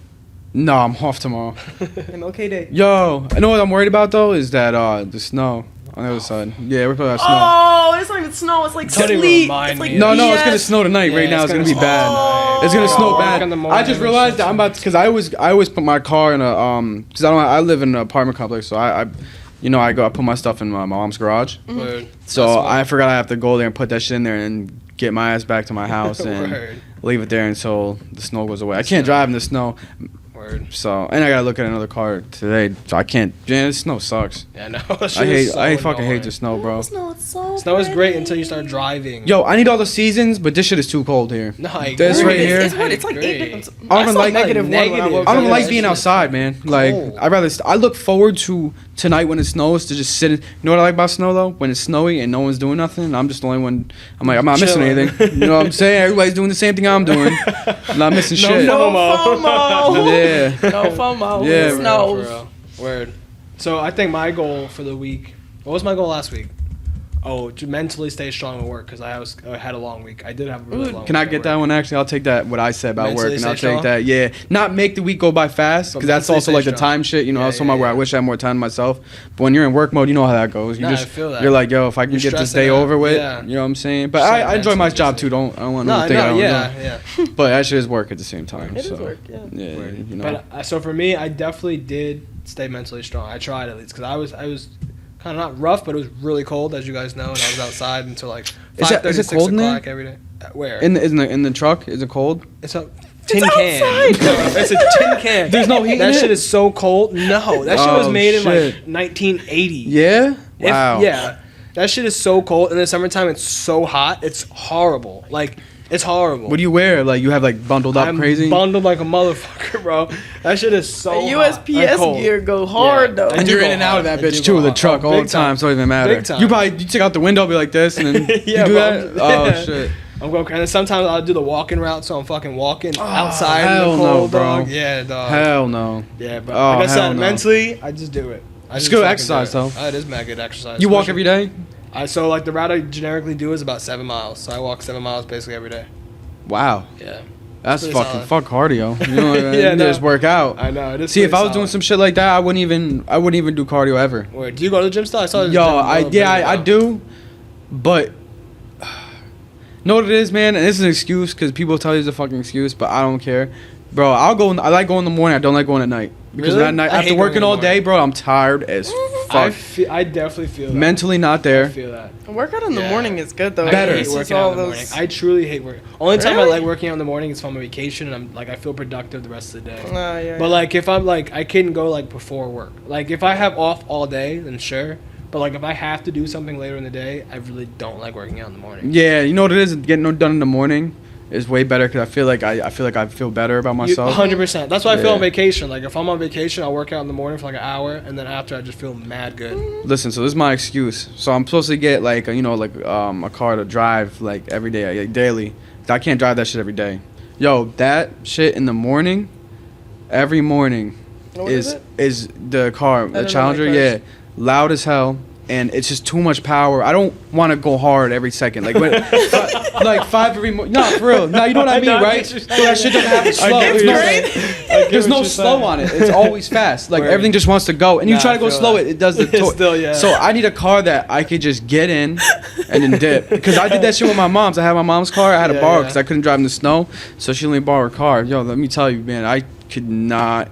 No, I'm off tomorrow. MLK Day. Yo, I know what I'm worried about though is that the snow on the other side. Yeah, we're supposed to have snow. Oh, it's not even snow. It's like Don't even sleet. remind It's like me. No, it's gonna BS. snow tonight. Yeah, Right now, it's gonna be bad. Oh. It's gonna snow Work bad. in the morning I just and realized shit. that I'm about because I always put my car in a because I live in an apartment complex, so I I put my stuff in my mom's garage. Word. So That's what- I forgot I have to go there and put that shit in there and get my ass back to my house and Word. leave it there until the snow goes away. I can't drive in the snow, Word. so and I gotta look at another car today, so I can't. Man, the snow sucks. Yeah, no. I fucking hate the snow, bro. Snow, it's so Snow is great pretty. until you start driving. Yo, I need all the seasons, but this shit is too cold here. No, I This agree. right here. It's what? It's like I 8 agree. different. I don't even saw like- negative one when I negative. woke I don't up. like that being shit outside, man. Like cold. I look forward to tonight when it snows to just sit. You know what I like about snow though? When it's snowy and no one's doing nothing, I'm just the only one. I'm like I'm not missing Chilling. anything. You know what I'm saying? Everybody's doing the same thing I'm doing. I'm not missing shit. No FOMO. FOMO. Yeah. No FOMO. Yeah, It bro, snows. For real. Word. So I think my goal for the week. What was my goal last week? Oh, to mentally stay strong at work because I had a long week. I did have a really long. Can I week get at that work. one? Actually, I'll take that. What I said about Mentally work, and I'll stay take strong? that. Yeah, not make the week go by fast But because that's mentally also stay like the strong. time shit. You know, Yeah, I was talking about yeah, where I yeah. wish I had more time to myself. But when you're in work mode, you know how that goes. You Nah, I just feel that. you're like, yo, if I can You're get this stressing day out. over with, Yeah. you know what I'm saying. But So I enjoy my mentally job busy. too. I don't want No, to think I no, don't yeah, know. yeah. But that shit is work at the same time. It so. is work, yeah. Yeah, you know. But so for me, I definitely did stay mentally strong. I tried at least because I was kind of not rough, but it was really cold, as you guys know, and I was outside until like Is 5:30, it 6 cold in there? o'clock every day. Where? in the truck, is it cold? It's a tin can. outside. No, it's a tin can. There's no heat in That it? shit is so cold. No, that shit was Oh, made in shit. like 1980. Yeah. If- Wow. Yeah. That shit is so cold. In the summertime, it's so hot. It's horrible. Like, it's horrible. What do you wear? Like you have like bundled up I'm crazy. bundled like a motherfucker, bro. That shit is so The hot and USPS cold. gear go hard Yeah. though. I And do you're go in and out of hard. that I bitch do too, go the hard. truck Oh, all the big time, so it doesn't matter. Big time. You take out the window, be like this, and then Yeah, you do bro. that. Oh Yeah. shit. I'm going crazy. And sometimes I'll do the walking route, so I'm fucking walking outside in hell the no, cold, bro. dog. Yeah, dog. Hell no. Yeah, but Oh, like I hell said, no. mentally, I just do it. It's good exercise, though. It is mad good exercise. You walk Especially- every day? So like the route I generically do is about 7 miles. So I walk 7 miles basically every day. Wow. Yeah. That's pretty fucking solid. fuck cardio. You know what I mean? Yeah, You no. just work out. I know. It is See, if pretty I was doing solid. some shit like that, I wouldn't even do cardio ever. Where do you go to the gym still? I saw. Yo, I do, but know what it is, man, and this is an excuse because people tell you it's a fucking excuse, but I don't care, bro. I like going in the morning. I don't like going at night because Really? at night I hate after going working in the all day, morning. bro, I'm tired as fuck. I definitely feel that. Mentally not I there. feel that. Workout in the Yeah. morning is good though. I Better. hate It's just working out all in the those- morning. I truly hate working. Only time I Really? like working out in the morning is if I'm on vacation and I'm like I feel productive the rest of the day. Yeah. But like if I'm like I can go like before work. Like if I have off all day, then sure. But like if I have to do something later in the day, I really don't like working out in the morning. Yeah, you know what it is? Getting it done in the morning is way better because I feel like I feel better about myself. 100%. That's why I feel Yeah. on vacation. Like if I'm on vacation, I'll work out in the morning for like an hour, and then after I just feel mad good. Listen, so this is my excuse. So I'm supposed to get like a car to drive like every day, like daily. I can't drive that shit every day. Yo, that shit in the morning, every morning, What is is the car, don't the know Challenger. my Yeah, cars. loud as hell. And it's just too much power. I don't want to go hard every second. Like when, like 5 every morning. No, for real. No, you know what I mean, know, I right? get you So that shit doesn't have a slow. get There's what no, you're saying. there's no what you're slow saying. on it. It's always fast. Like Word. everything just wants to go. And you Nah, try I to go feel slow, that. it does the torque. Still, yeah. So I need a car that I could just get in and then dip. Because I did that shit with my mom's. I had my mom's car. I had to Yeah, borrow yeah. because I couldn't drive in the snow. So she let me borrow her car. Yo, let me tell you, man, I could not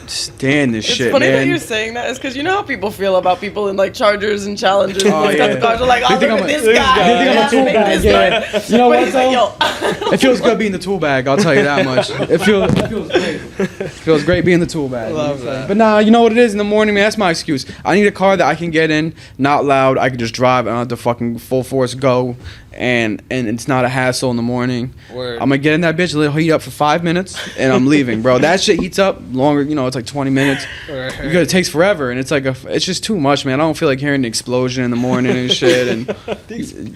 stand this It's shit, funny that man. you're saying that. It's because you know how people feel about people in like Chargers and Challengers. Oh, Those kinds of yeah. cars are like, oh, They look think at I'm a- this this guy. guy. They think I'm a Yeah, tool look at bag, this yeah. guy. You know But what, he's like, though? yo. It feels good being the tool bag, I'll tell you that much. It feels great. Feels great being the tool bag. Love that. But nah, you know what it is in the morning, man. That's my excuse. I need a car that I can get in, not loud. I can just drive. I don't have to fucking full force go, and it's not a hassle in the morning. Word. I'm gonna get in that bitch, let it heat up for 5 minutes, and I'm leaving, bro. That shit heats up longer. You know, it's like 20 minutes because it takes forever, and it's just too much, man. I don't feel like hearing the explosion in the morning and shit. And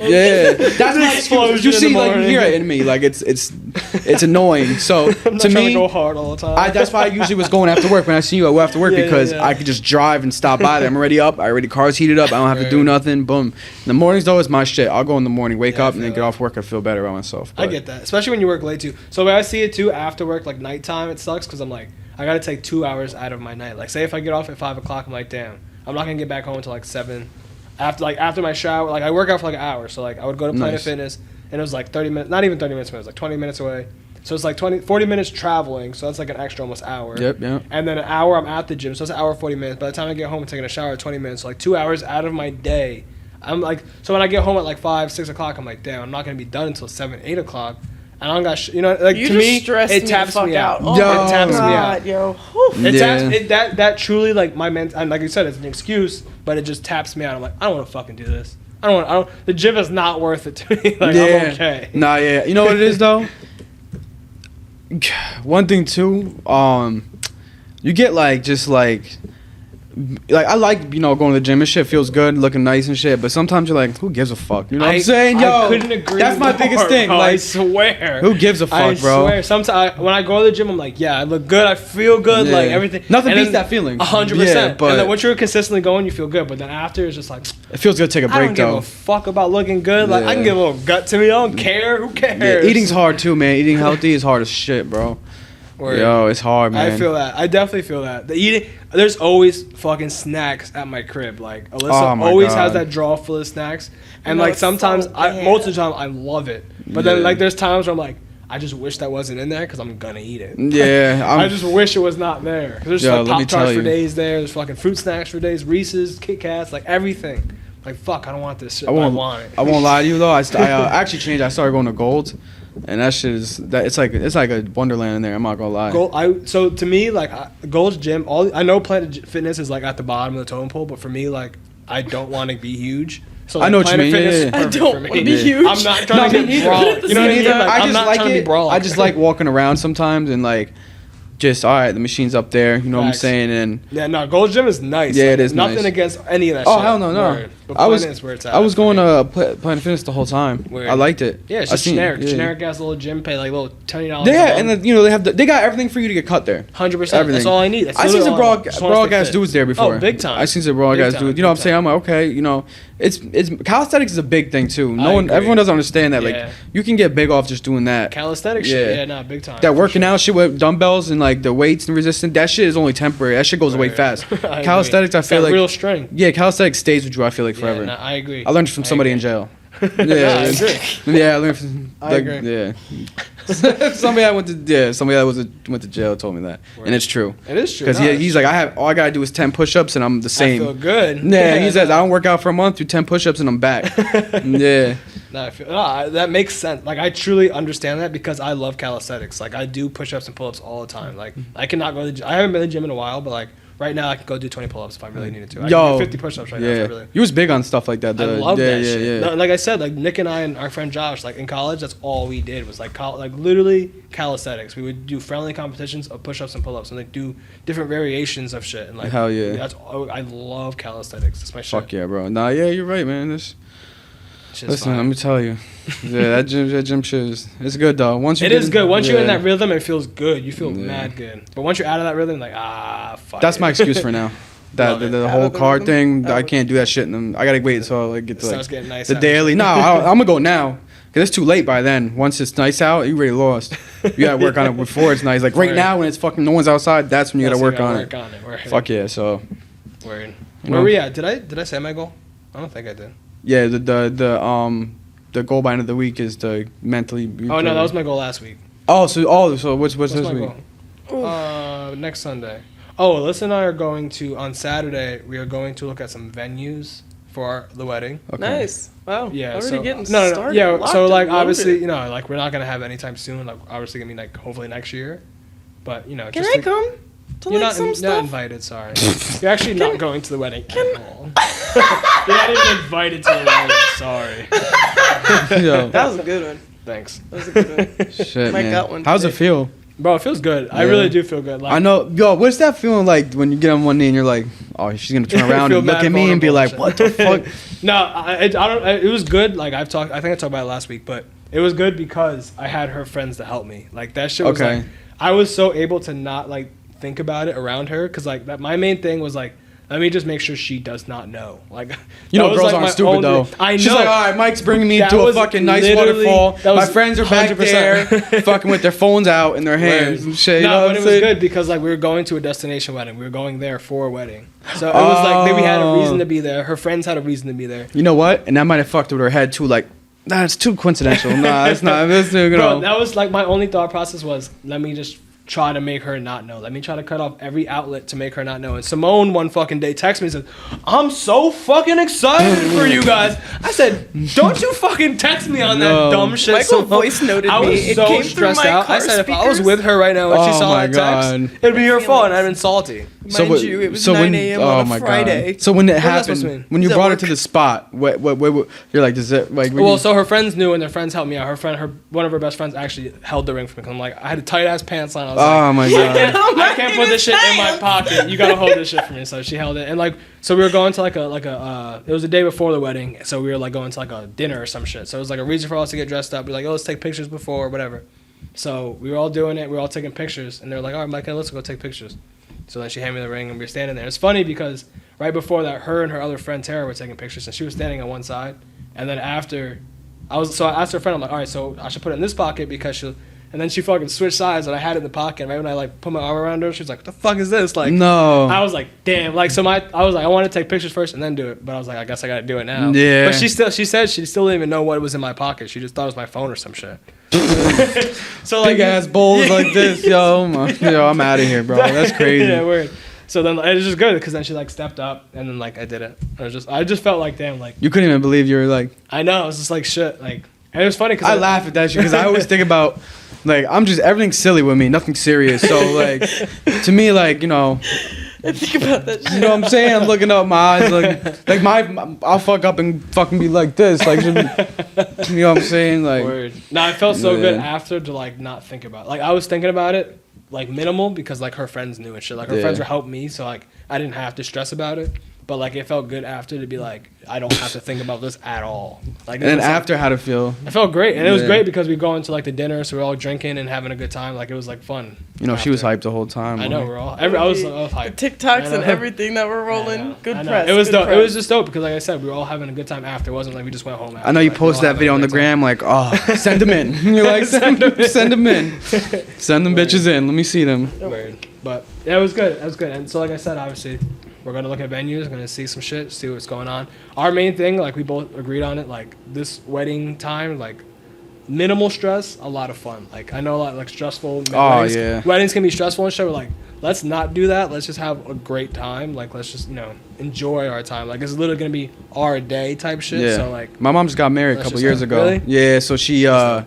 yeah, that's my excuse. You see, like you hear it in me, like it's annoying. So I'm not to trying me, to go hard all the time. that's why I usually was going after work. When I see you, I go after work Yeah, because yeah. I could just drive and stop by there. I'm already up. Car's heated up. I don't have to do nothing. Boom. In the mornings though is my shit. I'll go in the morning, wake Yeah, I up, and then feel get that. off work. I feel better about myself. I get that, especially when you work late too. So when I see it too after work, like nighttime, it sucks because I'm like, I gotta take 2 hours out of my night. Like, say if I get off at 5 o'clock, I'm like, damn, I'm not gonna get back home until like 7. After my shower, like I work out for like an hour, so like I would go to Planet Nice. Fitness, and it was like 30 minutes, not even 30 minutes away, it was like 20 minutes away. So it's like 40 minutes traveling, so that's like an extra almost hour. Yep. And then an hour I'm at the gym, so it's an hour 40 minutes. By the time I get home and taking a shower, 20 minutes, so like 2 hours out of my day. I'm like, so when I get home at like 5, 6 o'clock, I'm like, damn, I'm not gonna be done until 7, 8 o'clock. And I don't got, you know, like You to just me, stressed it me taps the fuck me out. out. Oh Yo. my It taps me God, out. yo. Whew. It Yeah. taps, that truly like my and like you said, it's an excuse, but it just taps me out. I'm like, I don't want to fucking do this. I don't. The gym is not worth it to me. Like I'm okay. Nah, yeah. You know what it is though? One thing too, you get like just like I like, you know, going to the gym and shit feels good, looking nice and shit, but sometimes you're like, who gives a fuck? You know what I'm saying? Yo, I couldn't agree. that's my more, biggest thing. bro. Like, I swear. who gives a fuck, I bro? swear. Sometimes when I go to the gym, I'm like, yeah, I look good. I feel good. Yeah. Like everything. Nothing And beats then that feeling. 100%. Yeah, but and then once you're consistently going, you feel good. But then after, it's just like, it feels good to take a I break don't give though. a fuck about looking good. Like I can Yeah. get a little gut to me. I don't care. Who cares? Yeah, eating's hard too, man. Eating healthy is hard as shit, bro. Word. Yo, it's hard, man. I feel that. I definitely feel that. The eating. There's always fucking snacks at my crib. Like Alyssa Oh my always God. has that drawer full of snacks, and No, like it's sometimes, so most of the time, I love it. But then Yeah. like there's times where I'm like, I just wish that wasn't in there because I'm gonna eat it. Yeah, I just wish it was not there. 'Cause there's Yo, like let me Pop Tarts tell for you. days there. There's fucking fruit snacks for days. Reese's, Kit Kats, like everything. Like fuck, I don't want this shit. I But I won't. want it. I won't lie to you though. I actually changed. I started going to Gold, and that shit is that. It's like a wonderland in there. I'm not gonna lie. So to me, like Gold's Gym, I know Planet Fitness is like at the bottom of the totem pole, but for me, like I don't want to be huge. So I know what you Planet mean, Fitness yeah, is yeah. I perfect don't for me. want to be Yeah. huge. I'm not trying to me get neither. brawling. You know what I mean? Like, I I'm just not like trying to be it. brawling. I just like walking around sometimes and like, just all right. The machine's up there. You know what I'm Facts. saying? And Yeah, no, Gold's Gym is nice. Yeah, Like, it is nothing nice. against any of that Oh, shit. hell no, no. Word. But I was Planet is where it's at I was for going me. to Planet Fitness the whole time. Word. I liked it. Yeah, it's I just seen- generic. yeah. Generic ass little gym pay, like little $20. Yeah, and then, you know they got everything for you to get cut there. 100%. Everything. That's all I need. That's I seen literally some all I need. Just wanna broad stay ass fit. dudes there before. Oh, big time. I seen some broad Big ass time, dudes. You know what I'm big saying? I'm like, okay, you know, it's calisthenics is a big thing too. I agree. Everyone doesn't understand that. Yeah. Like, you can get big off just doing that. Calisthenics shit. Yeah. Yeah, no, big time. That for working sure. out shit with dumbbells and like the weights and resistance, that shit is only temporary. That shit goes away Right. fast. I agree. Calisthenics, I It's feel got like real strength. yeah, calisthenics stays with you. I feel like forever. Yeah, no, I agree. I learned from somebody in agree. jail. I agree. Yeah, I learned from. I agree. Yeah. somebody that went to jail told me that, and it's true. It is true. Because No, he's like, all I gotta do is 10 push-ups and I'm the I same. feel good. Yeah, he says I don't work out for a month, do 10 push-ups and I'm back. Yeah. No, that makes sense. Like I truly understand that because I love calisthenics. Like I do push-ups and pull-ups all the time. Like I cannot go to the gym. I haven't been to the gym in a while, but like right now I can go do 20 pull-ups if I really needed to. I can do 50 push-ups right now if I really. You was big on stuff like that. I love yeah, that yeah, shit. Yeah. No, like I said, like Nick and I and our friend Josh, like in college, that's all we did was like like literally calisthenics. We would do friendly competitions of push-ups and pull-ups and like do different variations of shit. And like Hell yeah. I love calisthenics. That's my shit. Fuck yeah, bro. Nah, yeah, you're right, man. Shit's Listen, fine. let me tell you. Yeah, that gym shit it's good though. Once you It get is good. Once you're in yeah. that rhythm, it feels good. You feel Yeah. mad good. But once you're out of that rhythm, like fuck. That's it. my excuse for now. That Love it. the Out whole of the car rhythm? thing, Out I of- can't do that shit. And I gotta wait until I get to Starts like getting nice the out. daily. No, I'm gonna go now because it's too late by then. Once it's nice out, you already lost. You gotta work on it before it's nice. Like right Word. now when it's fucking no one's outside, that's when you gotta work on it. Word. Fuck yeah. So Word. You Where know? we at? Did I say my goal? I don't think I did. yeah, the goal by end of the week is to mentally. Oh no, that was my goal last week. So what's What's this my week? goal? Next Sunday. Oh, Alyssa and I are going to on Saturday. We are going to look at some venues for the wedding. Okay. Nice. Wow. Yeah, Already so getting no, started. yeah. Locked So and like loaded. obviously, like we're not gonna have anytime soon. Like obviously gonna be like hopefully next year. But you know, Can just I come to you're like not, some not stuff? invited. Sorry, you're actually not going to the wedding at all. You're not even invited to the wedding. Sorry. Yo, That was a good one. Thanks, That was a good one. shit, Mike man. got one How's it today. feel? bro. It feels good. I Yeah. really do feel good. Like, I know, yo. What's that feeling like when you get on one knee and you're like, oh, she's gonna turn around Feel and look mad at me and be vulnerable like, and what the fuck? No, I don't. It was good. Like I think I talked about it last week, but it was good because I had her friends to help me. Like that shit was Okay. like I was so able to not like think about it around her because like that. My main thing was like, let me just make sure she does not know. Like You know, that was, girls like, aren't my stupid only- though. I know. She's like, all right, Mike's bringing me That to a was fucking nice literally- waterfall. that was My friends are back 100%. there, fucking with their phones out in their hands and shit. You know No, what but I'm it was saying? good because like we were going to a destination wedding. We were going there for a wedding, so it was like we had a reason to be there. Her friends had a reason to be there. You know what? And that might have fucked with her head too. Like, nah, it's too coincidental. Nah, it's not. It's, you know. Bro, that was like my only thought process was let me just try to make her not know. Let me try to cut off every outlet to make her not know. And Simone one fucking day texted me and said, I'm so fucking excited for you guys. I said, don't you fucking text me on No. that dumb shit. Michael Simone." voice noted I was me. It so came through stressed my out. I car said if I was speakers. with her right now and she Oh saw my that text, God. it'd be her Feeling fault and it. I'd been salty. Mind you, it was 9 a.m. on a Friday. So when it What is that supposed to happened, mean? when you He's at brought her work. to the spot, what you're like, does it like? when Well, you- so her friends knew and their friends helped me out. One of her best friends actually held the ring for me. 'Cause I'm like, I had a tight ass pants on. I was like, oh my god. I can't put this shit in my pocket. You gotta hold this shit for me. So she held it, and like, so we were going to like a. It was the day before the wedding, so we were like going to like a dinner or some shit. So it was like a reason for us to get dressed up. We're like, oh, let's take pictures before or whatever. So we were all doing it. We were all taking pictures, and they were like, all right, Mike, let's go take pictures. So then she handed me the ring, and we were standing there. It's funny because right before that, her and her other friend Tara were taking pictures, and she was standing on one side, and then after, I asked her friend, I'm like, all right, so I should put it in this pocket because she'll. And then she fucking switched sides, and I had it in the pocket. Right when I like put my arm around her, she was like, "What the fuck is this?" Like, No. I was like, "Damn!" Like, so I was like, I want to take pictures first and then do it, but I was like, I guess I gotta do it now. Yeah. But she said she still didn't even know what was in my pocket. She just thought it was my phone or some shit. So like, Big ass bowls like this, yo. I'm out of here, bro. That's crazy. yeah, weird. So then it was just good because then she like stepped up and then like I did it. I just felt like damn, like You couldn't even believe you were like. I know it was just like shit. Like, and it was funny because I laugh at that shit because I always think about, like, I'm just everything's silly with me, nothing serious. So like, to me, like, you know, I think about that shit. you know what I'm saying? I'm looking up my eyes, like I'll fuck up and fucking be like this, like, you know what I'm saying? Like, Word. No, I felt so good Yeah. after to like not think about it. Like I was thinking about it like minimal because like her friends knew and shit. Like her Yeah. friends were helping me, so like I didn't have to stress about it. But like it felt good after to be like I don't have to think about this at all. Like and then it was, like, after, how'd it feel? I felt great, and it was Yeah. great because we go into like the dinner, so we're all drinking and having a good time. Like it was like fun. You know, she was after. hyped the whole time. I know like- we're all. I was hyped. The TikToks I and know. everything that were I rolling. know, Good I know. press. It was good dope. It press. was just dope because, like I said, we were all having a good time after. It wasn't like we just went home. After. I know you Like, we all posted that having a video on the great gram, time. like, oh, send them in. You're like, send them in. Send them bitches in. Let me see them. Weird. But yeah, it was good. It was good. And so, like I said, obviously, we're gonna look at venues, gonna see some shit, see what's going on. Our main thing, like we both agreed on it, like this wedding time, like minimal stress, a lot of fun. Like I know a lot like stressful. Weddings, yeah. Weddings can be stressful and shit. But like, let's not do that. Let's just have a great time. Like let's just enjoy our time. Like it's literally gonna be our day type shit. Yeah. So like, My mom just got married a Let's couple just years have- ago. really? Yeah, so she, I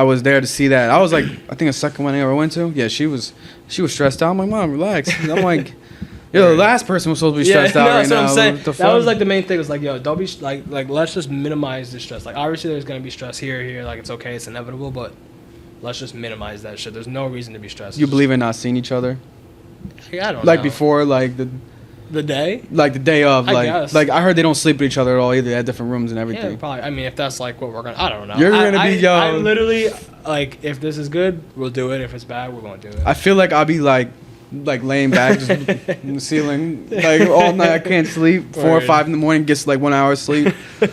was there to see that. I was like, I think a second wedding I ever went to. Yeah, she was stressed out. I'm like, Mom, relax. I'm like, yo, the last person was supposed to be stressed out right that's what now. I'm saying. What the That was fuck? like the main thing. Was like, yo, don't be like let's just minimize the stress. Like obviously there's gonna be stress here. Like it's okay, it's inevitable, but let's just minimize that shit. There's no reason to be stressed. You believe in not seeing each other? I don't Like know. before, like The day? the day of, I like, guess. like I heard they don't sleep with each other at all either. They had different rooms and Yeah, everything. probably. I mean, if that's like what we're gonna, I don't know. You're gonna I, be young. I literally like if this is good, we'll do it. If it's bad, we won't do it. I feel like I'll be like laying back just in the ceiling like all night. I can't sleep. 4 or Word. 5 in the morning, gets like 1 hour sleep. Oh,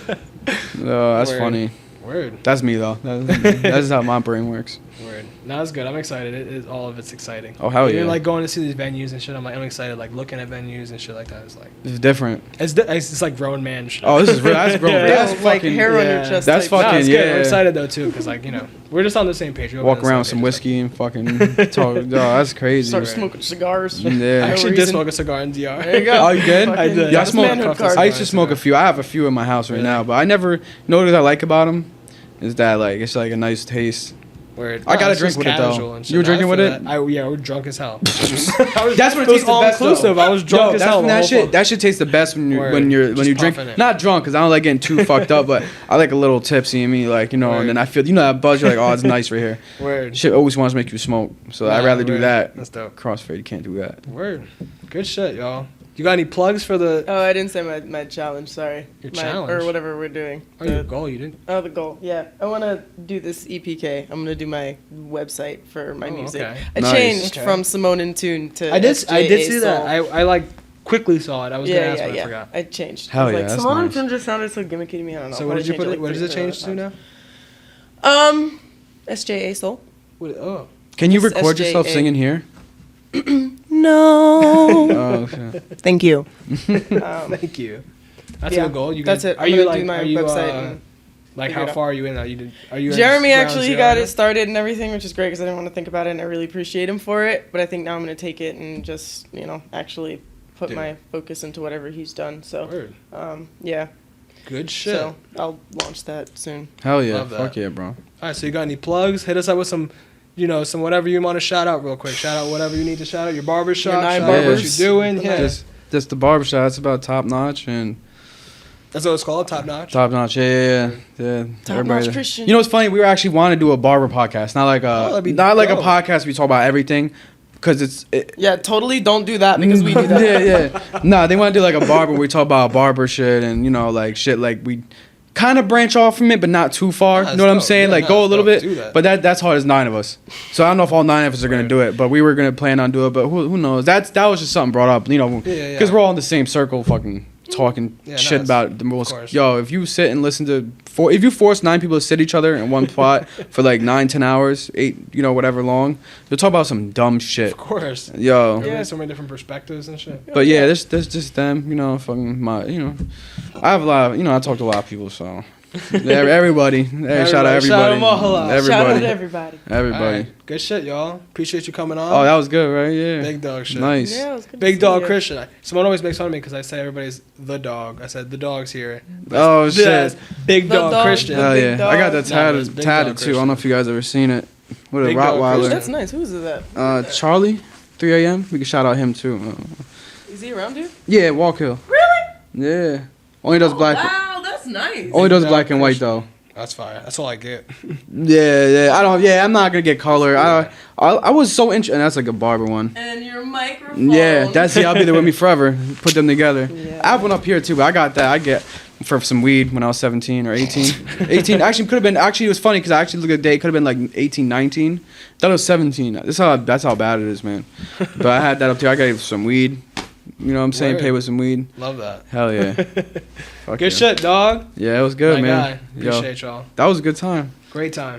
that's Word. funny. Word. That's me though. That's how my brain works. Word. No, it's good. I'm excited. All of it's exciting. Oh, hell Even yeah. like going to see these venues and shit. I'm excited. Like looking at venues and shit like that. It's like It's different. it's like grown man shit. Oh, this is real. That's grown. Yeah. That's like fucking. hair on yeah. your chest. That's type fucking- No, it's good. yeah. I'm excited though too, because like we're just on the same page. We're Walk on the around with same some page. whiskey and fucking talk. Oh, that's crazy. Start Right. smoking cigars. Yeah. I No actually did reason. smoke a cigar in DR. There you go. Oh, you did? Fucking- I did. Yeah, I that's smoke- manhood card. I used to smoke a few. I have a few in my house right Really? now, but I never. You know what I like about them is that like it's like a nice taste. Word. I got a it's drink just with it, though. casual and shit. You were drinking I with feel it? that. Yeah, we're drunk as hell. That's when it was tastes the all best. inclusive. Though. I was drunk as that's hell. when the whole that shit. time. That shit tastes the best when Word. when Just you drink. puffing it. Not drunk, cause I don't like getting too fucked up, but I like a little tipsy in me, like Word. and then I feel that buzz. You're like, oh, it's nice right here. Word. Shit always wants to make you smoke, so I'd rather do word. that. That's dope. Crossfade, you can't do that. Word. Good shit, y'all. You got any plugs for the? Oh, I didn't say my challenge. Sorry. Your my, challenge? or whatever we're doing. Oh, your goal. You didn't. Oh, the goal. Yeah, I want to do this EPK. I'm gonna do my website for my music. Okay. I Nice. changed Okay. from Simone in Tune to. I did SJA see that. Soul. I like quickly saw it. I was gonna Yeah, ask, yeah, but I yeah. forgot. I changed. Hell I was yeah, like, that's Simone in nice. Tune just sounded so gimmicky to me. I don't know. So I'll what did you probably put change it? What does it change to now? SJA Soul. Oh. Can you Just record yourself SJA. singing here? No. Oh, okay. Thank you. Thank you. That's yeah, a good goal. You that's good? it. Are I'm you gonna like? do my Are you website and like? figure How it out. far are you in that? Are you? at Jeremy ground actually zero got right it started and everything, which is great because I didn't want to think about it, and I really appreciate him for it. But I think now I'm going to take it and just, actually put Dude. my focus into whatever he's done. now? So, Word. yeah. Good shit. So I'll launch that soon. Hell yeah, Love that. fuck yeah, bro. All right. So you got any plugs? Hit us up with some. Some whatever you want to shout out real quick. Shout out whatever you need to shout out. Your barber shop. nine Shout out what barbers. you're doing. Yeah. Just the barbershop. That's about top notch and That's what it's called. Top notch. top notch. Yeah. Top Everybody- notch Christian. You know what's funny? We were actually want to do a barber podcast, not like that'd be not like a dope. podcast we talk about everything, because Yeah, totally don't do that because we do that. yeah. Nah, they want to do like a barber. We talk about barber shit and like shit like we kind of branch off from it, but not too far. Nah, You know what I'm it's dope. saying? Yeah, like nah, go a it's little dope. bit. Do that. But that's hard as 9 of us. So I don't know if all 9 of us are gonna Right. do it. But we were gonna plan on doing it. But who knows? That was just something brought up. Because Yeah. we're all in the same circle, fucking talking Yeah, shit no, about the most. course. Yo, if you sit and listen to if you force 9 people to sit each other in one spot for like 9-10 hours, 8 whatever long, you'll talk about some dumb shit. Of course. Yo. Everybody Yeah. has so many different perspectives and shit. But yeah, there's just them, fucking my, I have a lot of, I talk to a lot of people, so everybody, shout out Everybody. Shout everybody, them all out. everybody, Shout out to everybody. everybody. All right. Good shit, y'all. Appreciate you coming on. Oh, that was good, right? Yeah, Big dog shit. nice. Yeah, it was good to Big see dog you. Christian. Someone always makes fun of me because I say everybody's the dog. I said the dog's here. Oh Yeah, shit, Big The dog dog. Christian. The hell big yeah! dog. I got that Nah, it's Big tatted Dog too. I don't know if you guys ever seen it. What a Big Dog Rottweiler. Christian. That's nice. Who is that? Charlie, 3 a.m. We can shout out him too. Is he around here? Yeah, Walk Hill. Really? Yeah, only does black. Wow, that's nice. Only does Dog black and white Christian. though. That's fire. That's all I get. Yeah. I don't. Yeah, I'm not gonna get color. I was so interested. And that's like a barber one. And your microphone. Yeah, I'll be there with me forever. Put them together. Yeah. I have one up here too, but I got that. I get for some weed when I was 17 or 18. 18 actually could have been. Actually, it was funny because I actually looked at the date. Could have been like 18, 19. Thought it was 17. That's how bad it is, man. But I had that up there. I got some weed. You know what I'm saying? Word. Pay with some weed. Love that. Hell yeah. Fuck Good yeah. shit, dog. Yeah, it was good, My man. guy. Yo, Appreciate y'all. that was a good time. Great time.